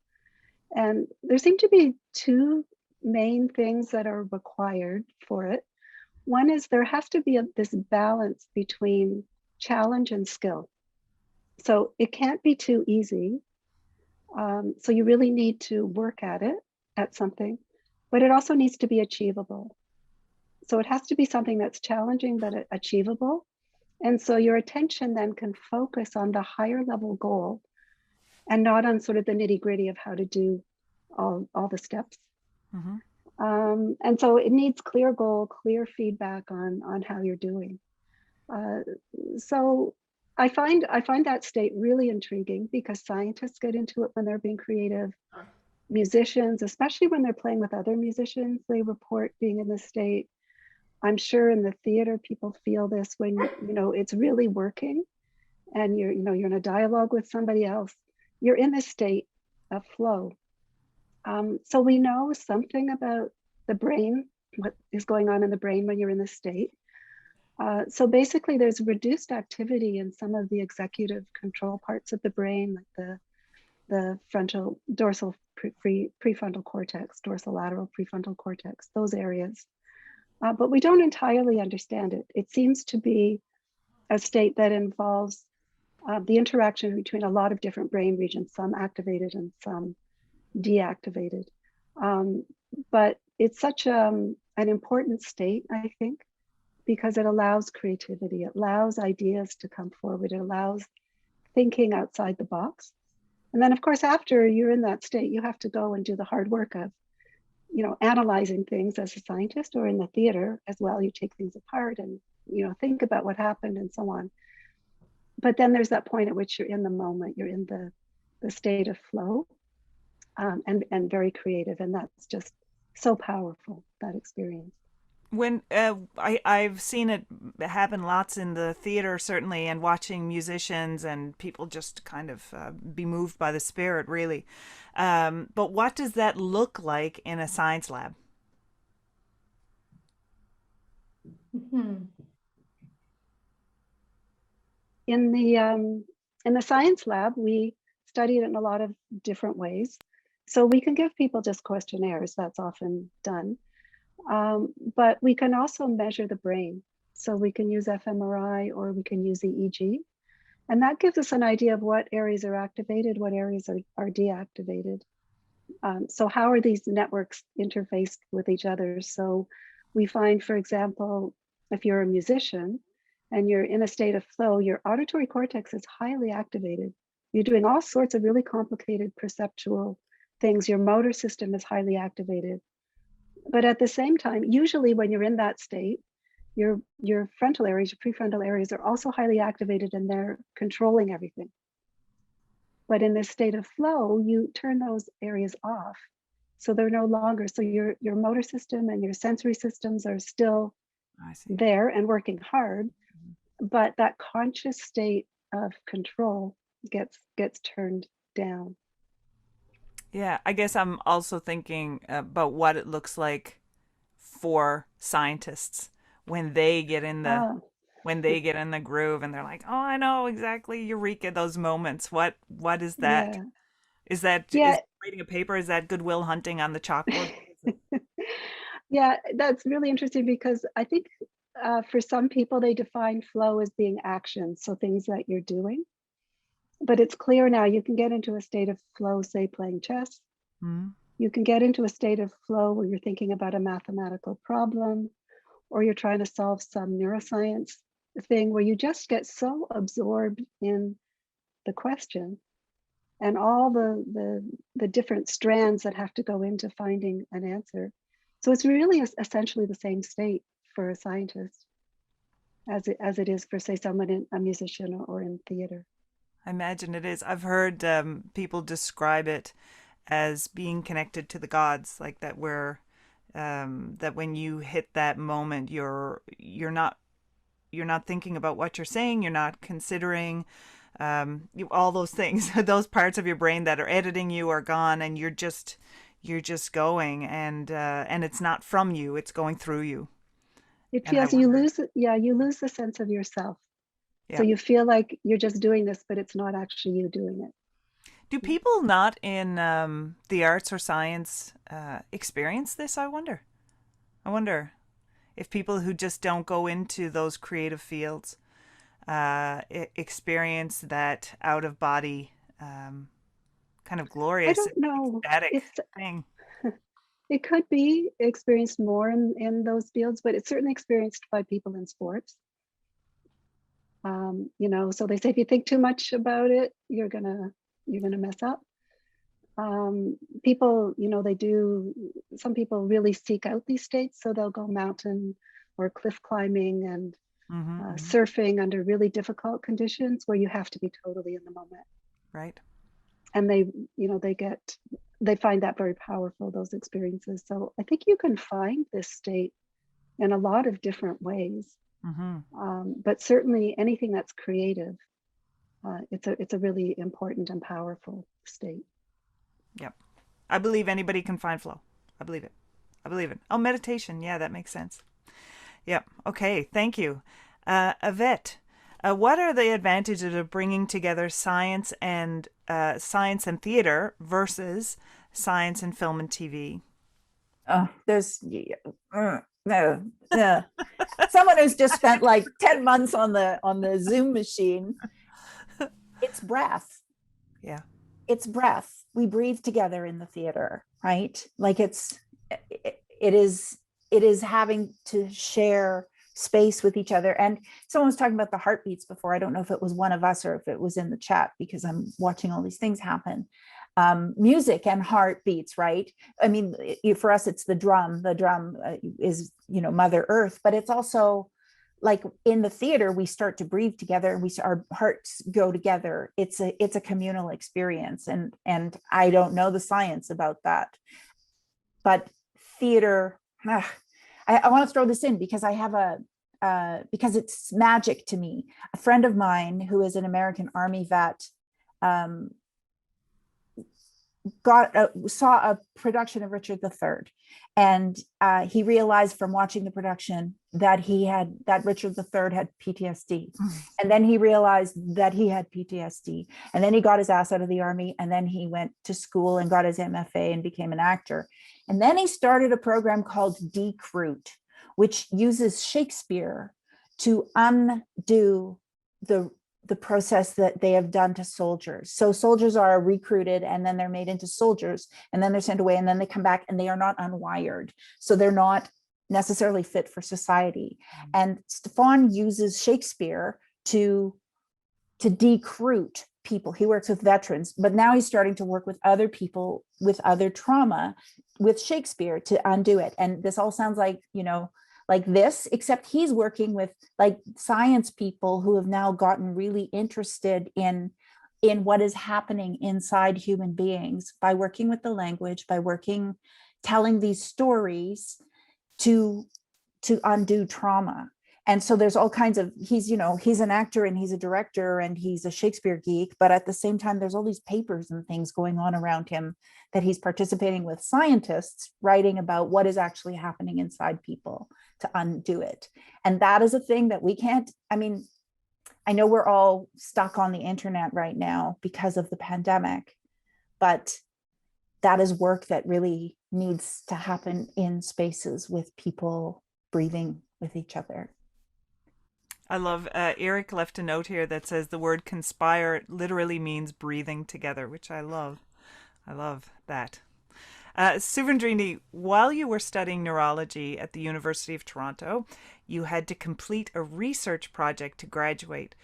And there seem to be two main things that are required for it. One is there has to be this balance between challenge and skill. So it can't be too easy. So you really need to work at it, at something, but it also needs to be achievable. So it has to be something that's challenging but achievable. And so your attention then can focus on the higher level goal and not on sort of the nitty gritty of how to do all the steps. Mm-hmm. And so it needs clear goal, clear feedback on how you're doing. So I find that state really intriguing because scientists get into it when they're being creative. Musicians, especially when they're playing with other musicians, they report being in this state. I'm sure in the theater, people feel this when it's really working, and you're in a dialogue with somebody else. You're in this state of flow. So we know something about the brain, what is going on in the brain when you're in this state. So basically, there's reduced activity in some of the executive control parts of the brain, like the frontal dorsal prefrontal cortex, dorsolateral prefrontal cortex, those areas. But we don't entirely understand it. It seems to be a state that involves the interaction between a lot of different brain regions, some activated and some deactivated. But it's such an important state, I think, because it allows creativity, it allows ideas to come forward, it allows thinking outside the box. And then, of course, after you're in that state, you have to go and do the hard work of, analyzing things as a scientist, or in the theater as well. You take things apart and, think about what happened and so on. But then there's that point at which you're in the moment, you're in the state of flow, and very creative. And that's just so powerful, that experience. When I've seen it happen lots in the theater, certainly, and watching musicians and people just kind of be moved by the spirit, really. But what does that look like in a science lab? Mhm. In the science lab, we study it in a lot of different ways. So we can give people just questionnaires. That's often done. But we can also measure the brain. So we can use fMRI or we can use EEG. And that gives us an idea of what areas are activated, what areas are deactivated. So how are these networks interfaced with each other? So we find, for example, if you're a musician and you're in a state of flow, your auditory cortex is highly activated. You're doing all sorts of really complicated perceptual things. Your motor system is highly activated. But at the same time, usually when you're in that state, your frontal areas, your prefrontal areas are also highly activated and they're controlling everything. But in this state of flow, you turn those areas off. So they're no longer, so your motor system and your sensory systems are still there and working hard, but that conscious state of control gets turned down. Yeah, I guess I'm also thinking about what it looks like for scientists when they get in the groove and they're like, "Oh, I know exactly, Eureka, those moments." What is that? Yeah. Is that Yeah. writing a paper? Is that Good Will Hunting on the chalkboard? Yeah, that's really interesting because I think for some people, they define flow as being action, so things that you're doing. But it's clear now you can get into a state of flow, say playing chess. Mhm. You can get into a state of flow where you're thinking about a mathematical problem, or you're trying to solve some neuroscience thing where you just get so absorbed in the question and all the different strands that have to go into finding an answer. So it's really essentially the same state for a scientist as it is for, say, someone a musician or in theater. I imagine it is. I've heard people describe it as being connected to the gods, like that that when you hit that moment, you're not thinking about what you're saying, you're not considering all those things, those parts of your brain that are editing you are gone, and you're just going, and it's not from you, it's going through you. It And I feels you wonder, lose the sense of yourself. yeah. So you feel like you're just doing this, but it's not actually you doing it. Do people not in the arts or science experience this? I wonder if people who just don't go into those creative fields experience that out of body kind of I glorious, don't know. ecstatic thing. It could be experienced more in those fields, but it's certainly experienced by people in sports. You know, so they say if you think too much about it, you're gonna mess up. People, you know, some people really seek out these states, so they'll go mountain or cliff climbing and surfing under really difficult conditions where you have to be totally in the moment. Right. And they, you know, they find that very powerful, those experiences. So I think you can find this state in a lot of different ways. But certainly anything that's creative, it's a really important and powerful state. Yep. I believe anybody can find flow. I believe it. I believe it. Oh, meditation. Yeah, that makes sense. Yep. Okay. Thank you. Yvette, what are the advantages of bringing together science and theater versus science and film and TV? Oh, there's no. Someone who's just spent like 10 months on the Zoom machine. It's breath. Yeah. It's breath. We breathe together in the theater, right? Like it is having to share space with each other. And someone was talking about the heartbeats before. I don't know if it was one of us or if it was in the chat, because I'm watching all these things happen. Music and heartbeats, right? I mean, for us, it's the drum. The drum is, you know, Mother Earth, but it's also like in the theater, we start to breathe together and our hearts go together. It's a communal experience. And I don't know the science about that, but theater, I want to throw this in because I have because it's magic to me. A friend of mine who is an American Army vet saw a production of Richard III, and he realized from watching the production that Richard III had PTSD, and then he realized that he had PTSD, and then he got his ass out of the Army, and then he went to school and got his MFA and became an actor, and then he started a program called Decruit, which uses Shakespeare to undo the process that they have done to soldiers. So soldiers are recruited and then they're made into soldiers and then they're sent away and then they come back and they are not unwired. So they're not necessarily fit for society. And Stefan uses Shakespeare to decruit people. He works with veterans, but now he's starting to work with other people with other trauma with Shakespeare to undo it. And this all sounds like, you know, like this, except he's working with like science people who have now gotten really interested in what is happening inside human beings by working with the language, by telling these stories to undo trauma. And so there's all kinds of, he's an actor and he's a director and he's a Shakespeare geek, but at the same time, there's all these papers and things going on around him that he's participating with scientists writing about what is actually happening inside people to undo it. And that is a thing that we can't, I mean, I know we're all stuck on the internet right now because of the pandemic, but that is work that really needs to happen in spaces with people breathing with each other. I love, Eric left a note here that says the word conspire literally means breathing together, which I love. I love that. Suvendrini, while you were studying neurology at the University of Toronto, you had to complete a research project to graduate.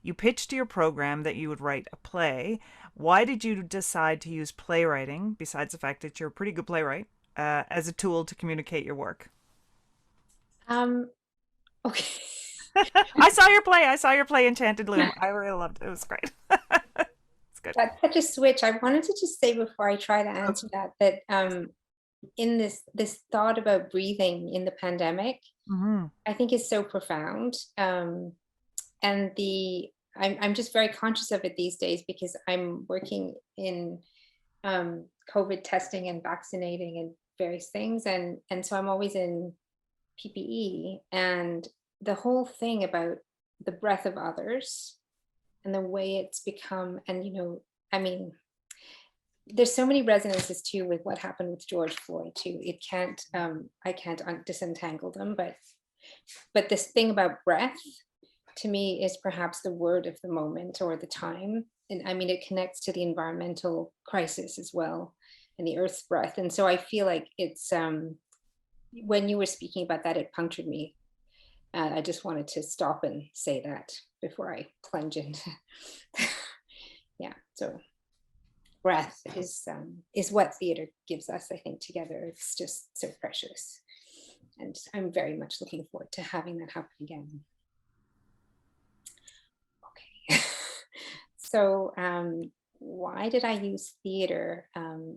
You pitched to your program that you would write a play. Why did you decide to use playwriting, besides the fact that you're a pretty good playwright, as a tool to communicate your work? Okay. I saw your play Enchanted Loom. I really loved it. It was great. It's good. That's such a switch. I wanted to just say before I try to answer that in this thought about breathing in the pandemic, I think is so profound. And I'm just very conscious of it these days because I'm working in COVID testing and vaccinating and various things. And so I'm always in PPE, and the whole thing about the breath of others and the way it's become, and, you know, I mean, there's so many resonances too with what happened with George Floyd too. It can't, I can't disentangle them, but this thing about breath to me is perhaps the word of the moment or the time. And I mean, it connects to the environmental crisis as well and the earth's breath. And so I feel like it's, when you were speaking about that, it punctured me. I just wanted to stop and say that before I plunge into, yeah. So breath is what theater gives us, I think, together. It's just so precious. And I'm very much looking forward to having that happen again. Okay. So why did I use theater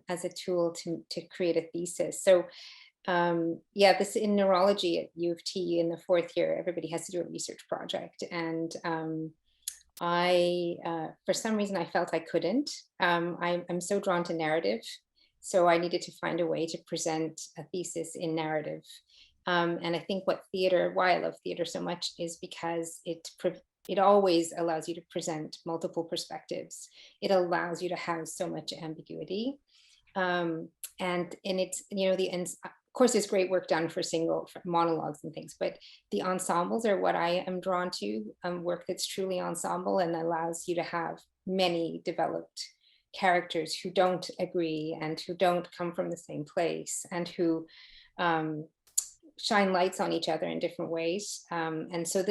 as a tool to create a thesis? So yeah, this in neurology at U of T in the 4th year, everybody has to do a research project. And for some reason, I felt I couldn't. I'm so drawn to narrative. So I needed to find a way to present a thesis in narrative. And I think why I love theater so much is because it always allows you to present multiple perspectives. It allows you to have so much ambiguity. And it's, of course, there's great work done for monologues and things, but the ensembles are what I am drawn to, work that's truly ensemble and allows you to have many developed characters who don't agree and who don't come from the same place and who shine lights on each other in different ways. And so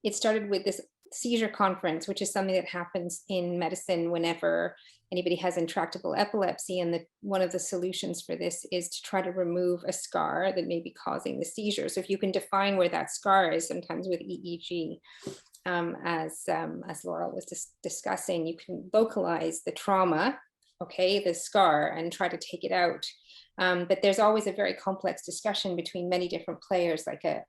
it started with this seizure conference, which is something that happens in medicine whenever anybody has intractable epilepsy. And one of the solutions for this is to try to remove a scar that may be causing the seizure. So if you can define where that scar is, sometimes with EEG, as Laura was discussing, you can localize the trauma, okay, the scar, and try to take it out. But there's always a very complex discussion between many different players, like a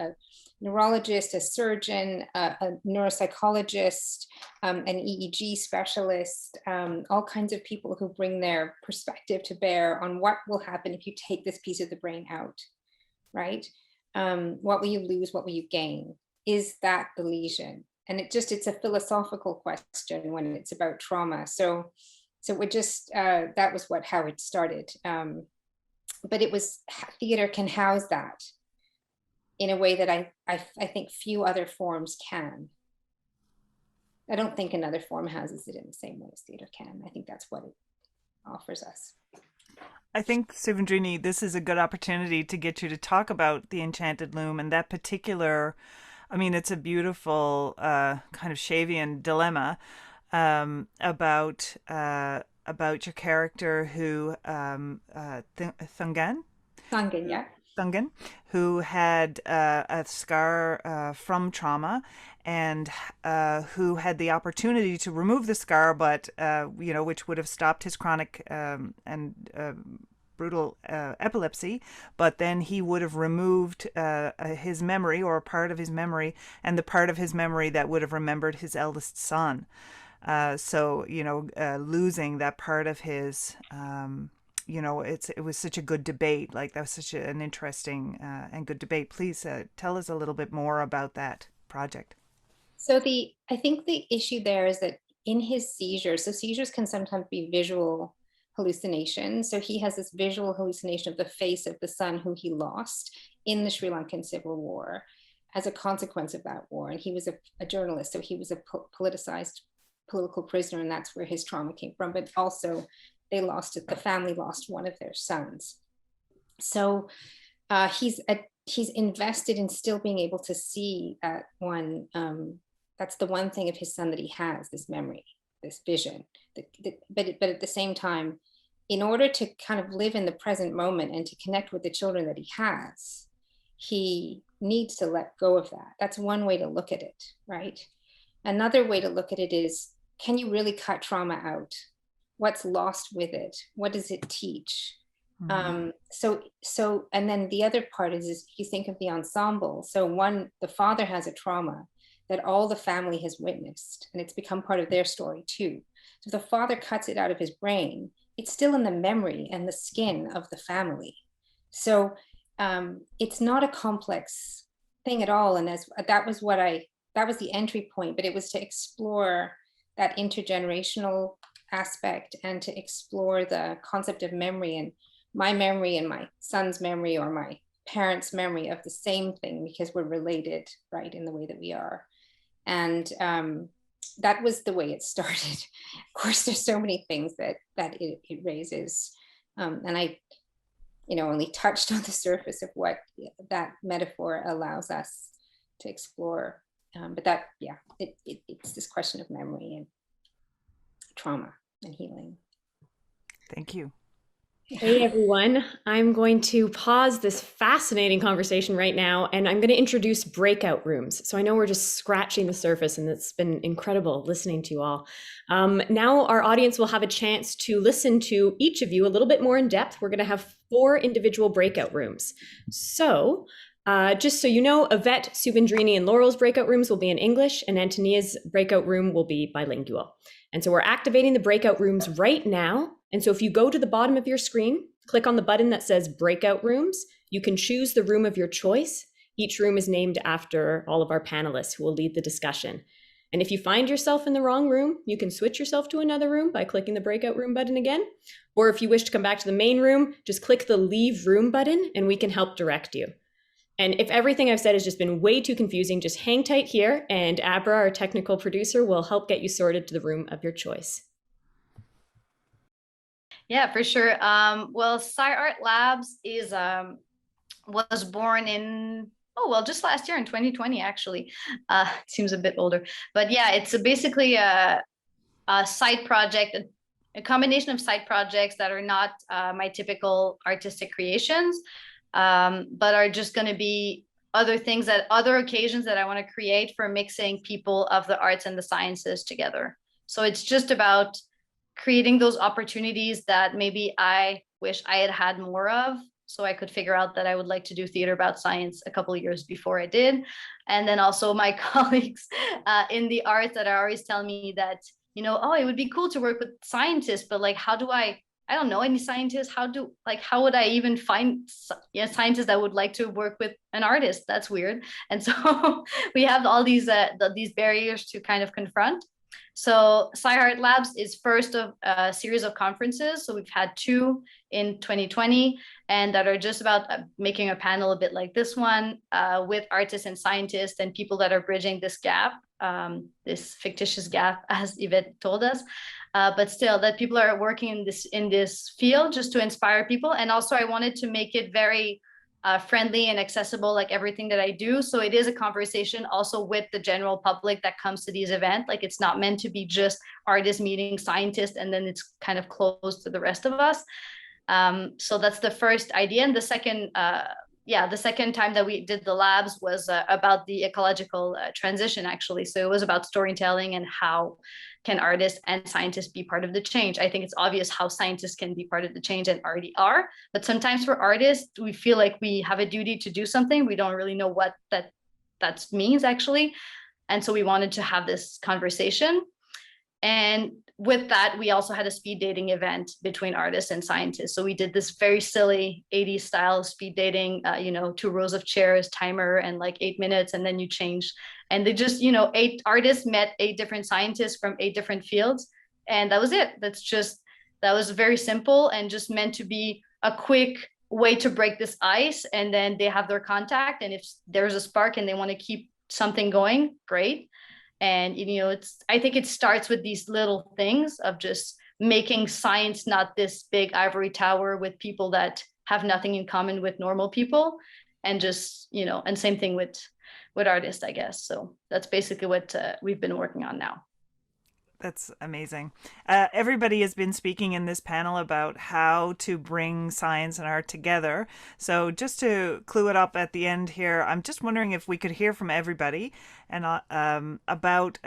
neurologist, a surgeon, a neuropsychologist, an EEG specialist, all kinds of people who bring their perspective to bear on what will happen if you take this piece of the brain out, right? What will you lose? What will you gain? Is that the lesion? And it's a philosophical question when it's about trauma. So it just, that was how it started. But theater can house that in a way that I think few other forms can. I don't think another form houses it in the same way as theater can. I think that's what it offers us. I think, Suvendrini, this is a good opportunity to get you to talk about the Enchanted Loom and that particular, I mean, it's a beautiful kind of Shavian dilemma about your character who Thungan, yeah. Thungan, who had a scar from trauma and who had the opportunity to remove the scar, but which would have stopped his chronic and brutal epilepsy, but then he would have removed his memory or a part of his memory, and the part of his memory that would have remembered his eldest son. So losing that part of his, it was such a good debate. Like that was such an interesting and good debate. Please tell us a little bit more about that project. So I think the issue there is that in his seizures, so seizures can sometimes be visual hallucinations. So he has this visual hallucination of the face of the son who he lost in the Sri Lankan Civil War as a consequence of that war. And he was a journalist, so he was a politicized political prisoner, and that's where his trauma came from. But also the family lost one of their sons. So he's invested in still being able to see that one. That's the one thing of his son that he has, this memory, this vision. But at the same time, in order to kind of live in the present moment and to connect with the children that he has, he needs to let go of that. That's one way to look at it, right? Another way to look at it is, can you really cut trauma out? What's lost with it? What does it teach? Mm-hmm. And then the other part is you think of the ensemble. So the father has a trauma that all the family has witnessed, and it's become part of their story too. So if the father cuts it out of his brain, it's still in the memory and the skin of the family. So it's not a complex thing at all. And that was the entry point, but it was to explore that intergenerational aspect and to explore the concept of memory, and my memory and my son's memory or my parents' memory of the same thing, because we're related, right, in the way that we are. And that was the way it started. Of course, there's so many things that it raises. And I, only touched on the surface of what that metaphor allows us to explore. But that, it's this question of memory and trauma and healing. Thank you. Hey everyone, I'm going to pause this fascinating conversation right now and I'm going to introduce breakout rooms. So I know we're just scratching the surface and it's been incredible listening to you all. Now our audience will have a chance to listen to each of you a little bit more in depth. We're going to have 4 individual breakout rooms. So just so you know, Yvette, Subendrini, and Laurel's breakout rooms will be in English and Antonia's breakout room will be bilingual. And so we're activating the breakout rooms right now. And so if you go to the bottom of your screen, click on the button that says breakout rooms, you can choose the room of your choice. Each room is named after all of our panelists who will lead the discussion. And if you find yourself in the wrong room, you can switch yourself to another room by clicking the breakout room button again. Or if you wish to come back to the main room, just click the leave room button and we can help direct you. And if everything I've said has just been way too confusing, just hang tight here and Abra, our technical producer, will help get you sorted to the room of your choice. Yeah, for sure. Well, SciArt Labs was born in, just last year in 2020, actually. It seems a bit older. But yeah, it's basically a side project, a combination of side projects that are not my typical artistic creations, but are just going to be other occasions that I want to create for mixing people of the arts and the sciences together. So it's just about creating those opportunities that maybe I wish I had had more of, so I could figure out that I would like to do theater about science a couple of years before I did. And then also my colleagues in the arts that are always telling me that, it would be cool to work with scientists, but like, how do I don't know any scientists. How would I even find scientists that would like to work with an artist? That's weird. And so we have all these barriers to kind of confront. So SciArt Labs is first of a series of conferences. So we've had 2 in 2020, and that are just about making a panel a bit like this one with artists and scientists and people that are bridging this gap, this fictitious gap, as Yvette told us. But still, that people are working in this field just to inspire people. And also I wanted to make it very friendly and accessible, like everything that I do. So it is a conversation also with the general public that comes to these events. Like, it's not meant to be just artists meeting scientists and then it's kind of closed to the rest of us. So that's the first idea. And the second time that we did the labs was about the ecological transition, actually. So it was about storytelling and how can artists and scientists be part of the change. I think it's obvious how scientists can be part of the change and already are. But sometimes for artists, we feel like we have a duty to do something. We don't really know what that means, actually. And so we wanted to have this conversation. And with that, we also had a speed dating event between artists and scientists. So we did this very silly 80s style speed dating, 2 rows of chairs, timer, and like 8 minutes, and then you change. And they just, 8 artists met 8 different scientists from 8 different fields. And that was it. That was very simple and just meant to be a quick way to break this ice. And then they have their contact. And if there's a spark and they want to keep something going, great. And, I think it starts with these little things of just making science not this big ivory tower with people that have nothing in common with normal people. And just, and same thing with artists, I guess. So that's basically what we've been working on now. That's amazing. Everybody has been speaking in this panel about how to bring science and art together. So just to clue it up at the end here, I'm just wondering if we could hear from everybody and about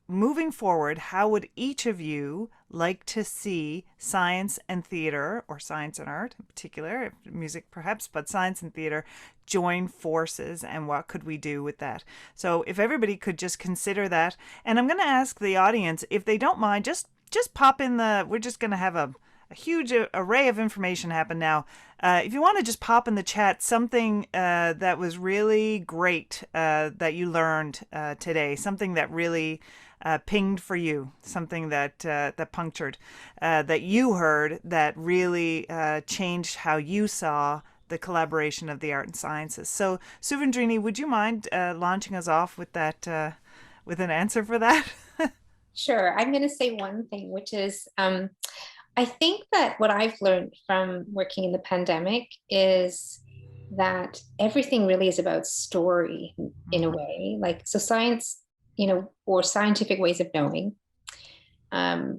moving forward, how would each of you like to see science and theater, or science and art in particular, music perhaps, but science and theater, join forces, and what could we do with that? So if everybody could just consider that. And I'm going to ask the audience, if they don't mind, just pop in we're just going to have a huge array of information happen now. If you want to just pop in the chat something that was really great that you learned today, something that really pinged for you, something that punctured, that you heard that really changed how you saw the collaboration of the art and sciences. So, Suvendrini, would you mind launching us off with that, with an answer for that? Sure. I'm going to say one thing, which is I think that what I've learned from working in the pandemic is that everything really is about story in a way. Like, so science, or scientific ways of knowing are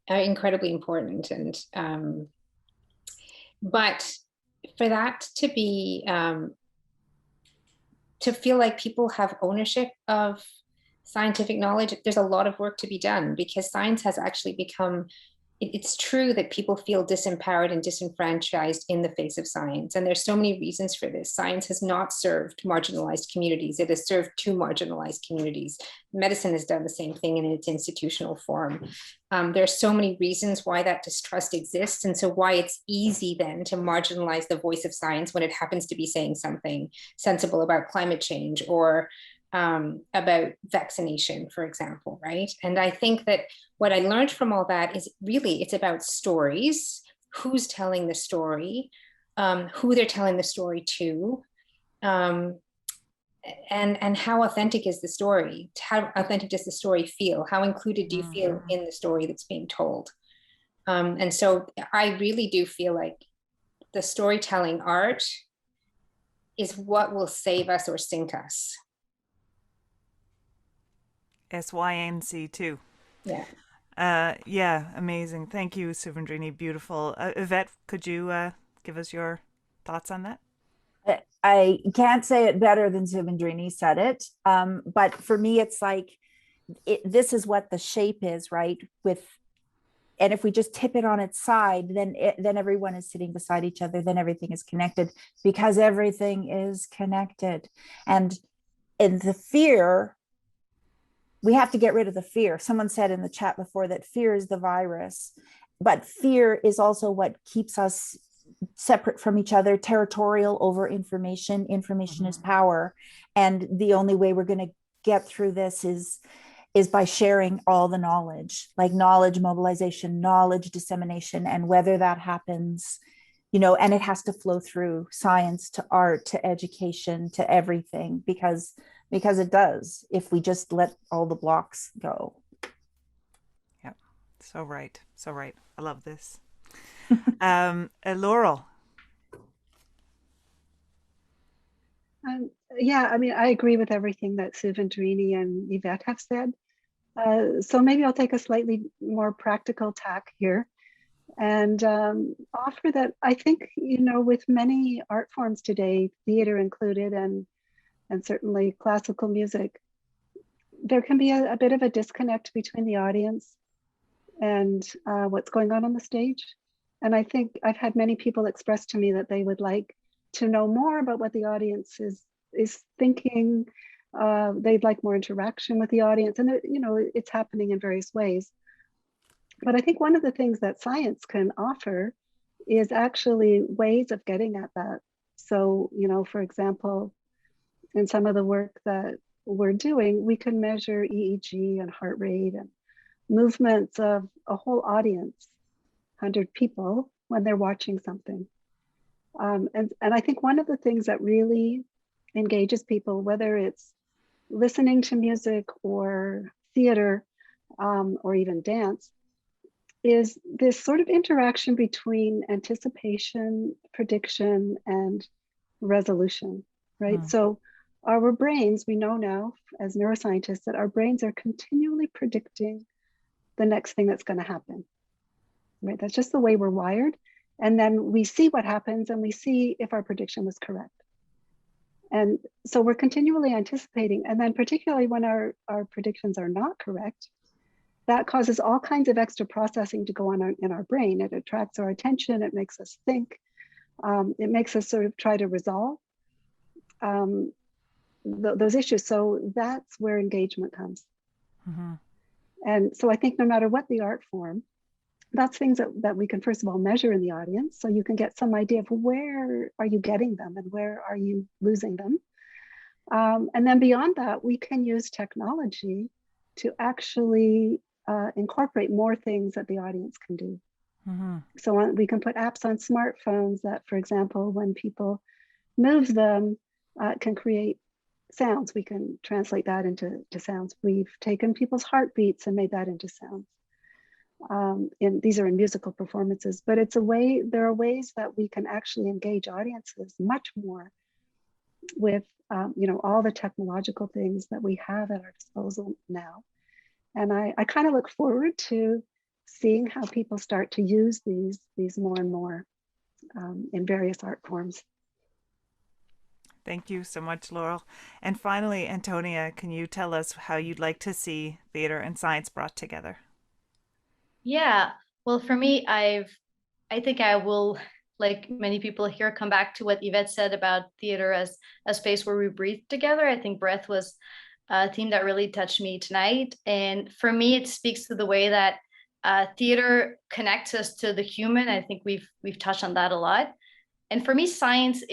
incredibly important. And but for that to be to feel like people have ownership of scientific knowledge, there's a lot of work to be done, because science has actually become, it's true that people feel disempowered and disenfranchised in the face of science. And there's so many reasons for this. Science has not served marginalized communities. It has served two marginalized communities. Medicine has done the same thing in its institutional form. There are so many reasons why that distrust exists. And so why it's easy then to marginalize the voice of science when it happens to be saying something sensible about climate change or about vaccination, for example, right? And I think that what I learned from all that is really it's about stories, who's telling the story, who they're telling the story to, and how authentic is the story? How authentic does the story feel? How included do you feel in the story that's being told? And so I really do feel like the storytelling art is what will save us or sink us. SYNC too. Yeah. Yeah, amazing. Thank you, Suvendrini. Beautiful. Yvette, could you give us your thoughts on that? I can't say it better than Suvendrini said it. But for me, it's like, this is what the shape is, right? And if we just tip it on its side, then everyone is sitting beside each other, then everything is connected, because everything is connected. And in the fear, we have to get rid of the fear. Someone said in the chat before that fear is the virus, but fear is also what keeps us separate from each other, territorial over information. Information is power. And the only way we're going to get through this is by sharing all the knowledge, like knowledge mobilization, knowledge dissemination, and whether that happens, and it has to flow through science to art to education to everything, because it does, if we just let all the blocks go. Yep. So right. So right. I love this. Laurel. Yeah, I mean, I agree with everything that Suvendrini and Yvette have said. So maybe I'll take a slightly more practical tack here and offer that I think, with many art forms today, theater included, and certainly classical music, there can be a bit of a disconnect between the audience and what's going on the stage. And I think I've had many people express to me that they would like to know more about what the audience is thinking. They'd like more interaction with the audience, and it's happening in various ways. But I think one of the things that science can offer is actually ways of getting at that. So, for example, in some of the work that we're doing, we can measure EEG and heart rate and movements of a whole audience, 100 people, when they're watching something. And I think one of the things that really engages people, whether it's listening to music or theater or even dance, is this sort of interaction between anticipation, prediction, and resolution, right? So our brains, we know now as neuroscientists that our brains are continually predicting the next thing that's going to happen, right? That's just the way we're wired. And then we see what happens and we see if our prediction was correct. And so we're continually anticipating. And then particularly when our predictions are not correct, that causes all kinds of extra processing to go on in our brain. It attracts our attention, it makes us think, it makes us sort of try to resolve those issues. So that's where engagement comes. And so I think no matter what the art form, that's things that we can first of all measure in the audience, so you can get some idea of where are you getting them and where are you losing them. And then beyond that, we can use technology to actually incorporate more things that the audience can do. So we can put apps on smartphones that, for example, when people move them, can create sounds. We can translate that into sounds. We've taken people's heartbeats and made that into sounds. These are in musical performances, but it's a way, there are ways that we can actually engage audiences much more with all the technological things that we have at our disposal now. And I kind of look forward to seeing how people start to use these more and more in various art forms. Thank you so much, Laurel. And finally, Antonia, can you tell us how you'd like to see theater and science brought together? Yeah, well, for me, I think I will, like many people here, come back to what Yvette said about theater as a space where we breathe together. I think breath was a theme that really touched me tonight. And for me, it speaks to the way that theater connects us to the human. I think we've touched on that a lot. And for me, science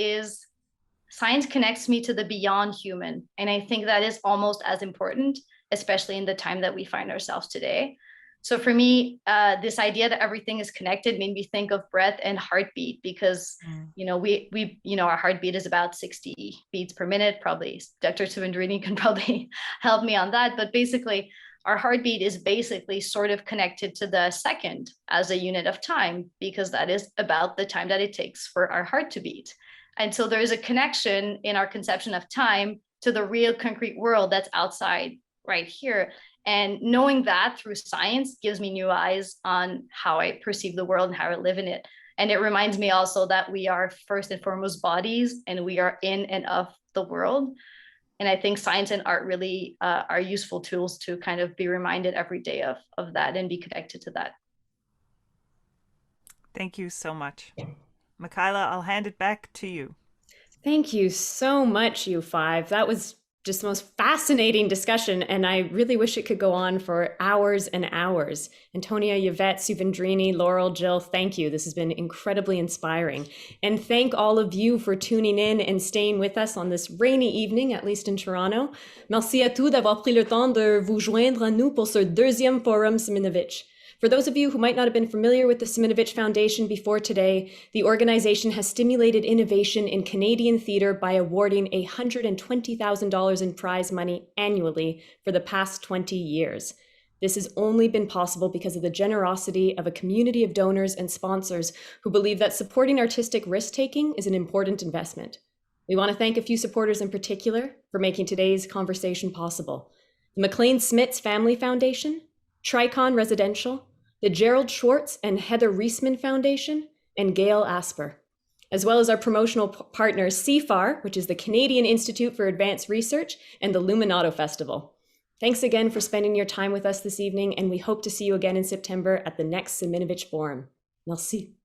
connects me to the beyond human. And I think that is almost as important, especially in the time that we find ourselves today. So for me, this idea that everything is connected made me think of breath and heartbeat, because our heartbeat is about 60 beats per minute. Probably Dr. Suvendrini can probably help me on that. But basically, our heartbeat is basically sort of connected to the second as a unit of time, because that is about the time that it takes for our heart to beat. And so there is a connection in our conception of time to the real concrete world that's outside right here. And knowing that through science gives me new eyes on how I perceive the world and how I live in it. And it reminds me also that we are first and foremost bodies, and we are in and of the world. And I think science and art really are useful tools to kind of be reminded every day of that and be connected to that. Thank you so much. Michaela, I'll hand it back to you. Thank you so much, you five. That was just the most fascinating discussion, and I really wish it could go on for hours and hours. Antonia, Yvette, Suvendrini, Laurel, Jill, thank you. This has been incredibly inspiring. And thank all of you for tuning in and staying with us on this rainy evening, at least in Toronto. Merci à tous d'avoir pris le temps de vous joindre à nous pour ce deuxième Forum Simonovich. For those of you who might not have been familiar with the Simonovich Foundation before today, the organization has stimulated innovation in Canadian theatre by awarding $120,000 in prize money annually for the past 20 years. This has only been possible because of the generosity of a community of donors and sponsors who believe that supporting artistic risk-taking is an important investment. We want to thank a few supporters in particular for making today's conversation possible. The McLean Smits Family Foundation, Tricon Residential, the Gerald Schwartz and Heather Reisman Foundation, and Gail Asper, as well as our promotional partners CFAR, which is the Canadian Institute for Advanced Research, and the Luminato Festival. Thanks again for spending your time with us this evening, and we hope to see you again in September at the next Simonovich Forum. Merci.